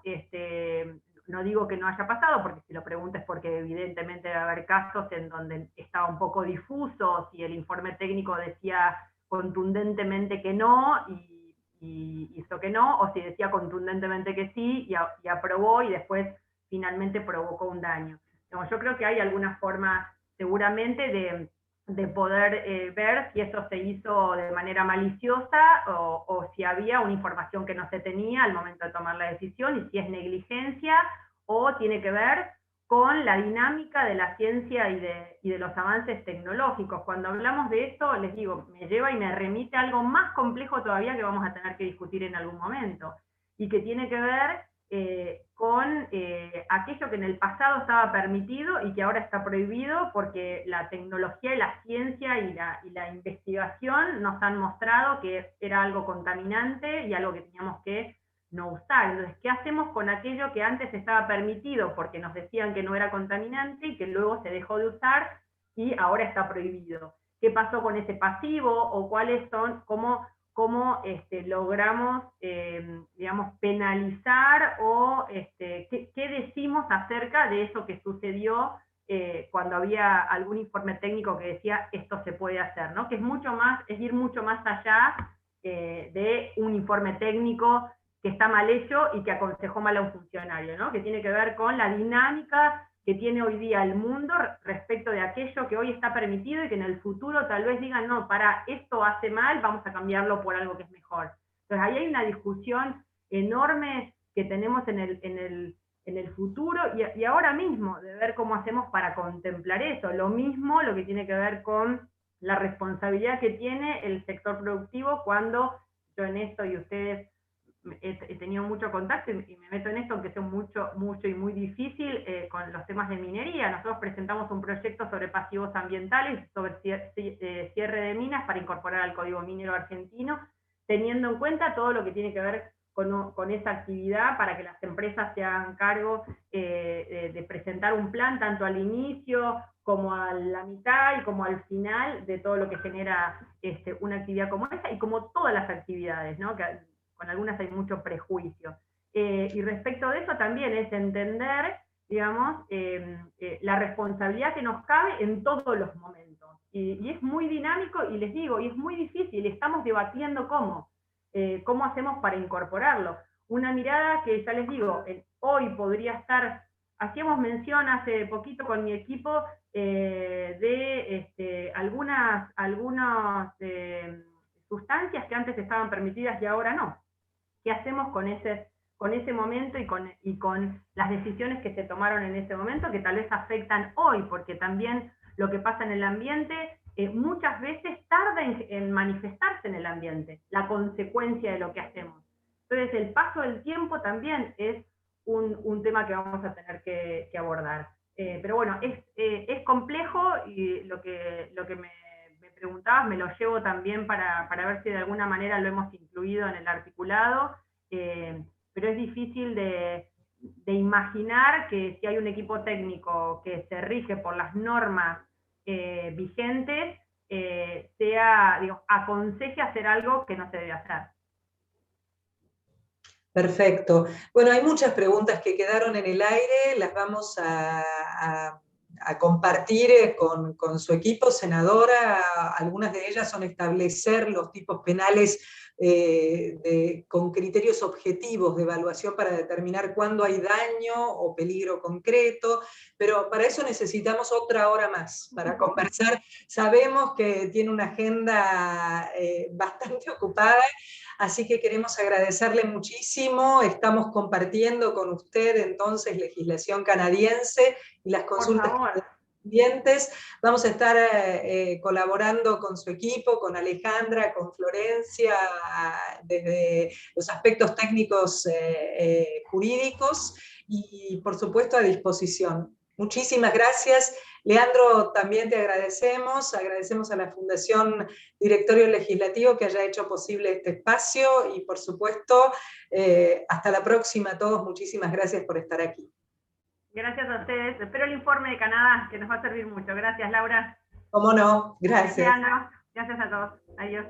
no digo que no haya pasado, porque si lo preguntas es porque evidentemente debe haber casos en donde estaba un poco difuso, si el informe técnico decía contundentemente que no y hizo que no, o si decía contundentemente que sí y aprobó y después finalmente provocó un daño. Yo creo que hay alguna forma seguramente de poder ver si eso se hizo de manera maliciosa o si había una información que no se tenía al momento de tomar la decisión, y si es negligencia o tiene que ver con la dinámica de la ciencia y de los avances tecnológicos. Cuando hablamos de esto, les digo, me lleva y me remite a algo más complejo todavía que vamos a tener que discutir en algún momento, y que tiene que ver con aquello que en el pasado estaba permitido y que ahora está prohibido, porque la tecnología y la ciencia y la investigación nos han mostrado que era algo contaminante y algo que teníamos que no usar. Entonces, ¿qué hacemos con aquello que antes estaba permitido porque nos decían que no era contaminante y que luego se dejó de usar y ahora está prohibido? ¿Qué pasó con ese pasivo? ¿O cuáles son, cómo logramos, digamos, penalizar o qué decimos acerca de eso que sucedió cuando había algún informe técnico que decía esto se puede hacer, ¿no? Que es mucho más, es ir mucho más allá de un informe técnico que está mal hecho y que aconsejó mal a un funcionario, ¿no? Que tiene que ver con la dinámica que tiene hoy día el mundo respecto de aquello que hoy está permitido y que en el futuro tal vez digan, no, para, esto hace mal, vamos a cambiarlo por algo que es mejor. Entonces ahí hay una discusión enorme que tenemos en el futuro y ahora mismo, de ver cómo hacemos para contemplar eso. Lo mismo lo que tiene que ver con la responsabilidad que tiene el sector productivo cuando yo en esto, y ustedes he tenido mucho contacto y me meto en esto, aunque sea mucho y muy difícil, con los temas de minería. Nosotros presentamos un proyecto sobre pasivos ambientales, sobre cierre de minas para incorporar al Código Minero argentino, teniendo en cuenta todo lo que tiene que ver con esa actividad, para que las empresas se hagan cargo de presentar un plan tanto al inicio como a la mitad y como al final de todo lo que genera una actividad como esa, y como todas las actividades, ¿no? Que con algunas hay mucho prejuicio. Y respecto de eso también es entender, digamos, la responsabilidad que nos cabe en todos los momentos. Y es muy dinámico, y les digo, y es muy difícil, estamos debatiendo cómo hacemos para incorporarlo. Una mirada que, ya les digo, hoy podría estar, hacíamos mención hace poquito con mi equipo de algunas sustancias que antes estaban permitidas y ahora no. ¿Qué hacemos con ese momento y con las decisiones que se tomaron en ese momento, que tal vez afectan hoy? Porque también lo que pasa en el ambiente muchas veces tarda en manifestarse en el ambiente, la consecuencia de lo que hacemos. Entonces el paso del tiempo también es un tema que vamos a tener que abordar. Pero bueno, es complejo, y lo que me preguntabas me lo llevo también para ver si de alguna manera lo hemos incluido en el articulado, pero es difícil de imaginar que si hay un equipo técnico que se rige por las normas vigentes, aconseje hacer algo que no se debe hacer. Perfecto. Bueno, hay muchas preguntas que quedaron en el aire, las vamos a compartir con su equipo, senadora. Algunas de ellas son establecer los tipos penales con criterios objetivos de evaluación para determinar cuándo hay daño o peligro concreto, pero para eso necesitamos otra hora más para conversar. Sabemos que tiene una agenda bastante ocupada, así que queremos agradecerle muchísimo. Estamos compartiendo con usted entonces legislación canadiense y las consultas pendientes. Vamos a estar colaborando con su equipo, con Alejandra, con Florencia, desde los aspectos técnicos jurídicos, y por supuesto a disposición. Muchísimas gracias. Leandro, también te agradecemos a la Fundación Directorio Legislativo que haya hecho posible este espacio, y por supuesto, hasta la próxima a todos. Muchísimas gracias por estar aquí. Gracias a ustedes. Espero el informe de Canadá, que nos va a servir mucho. Gracias, Laura. Cómo no, gracias. Gracias a todos. Adiós.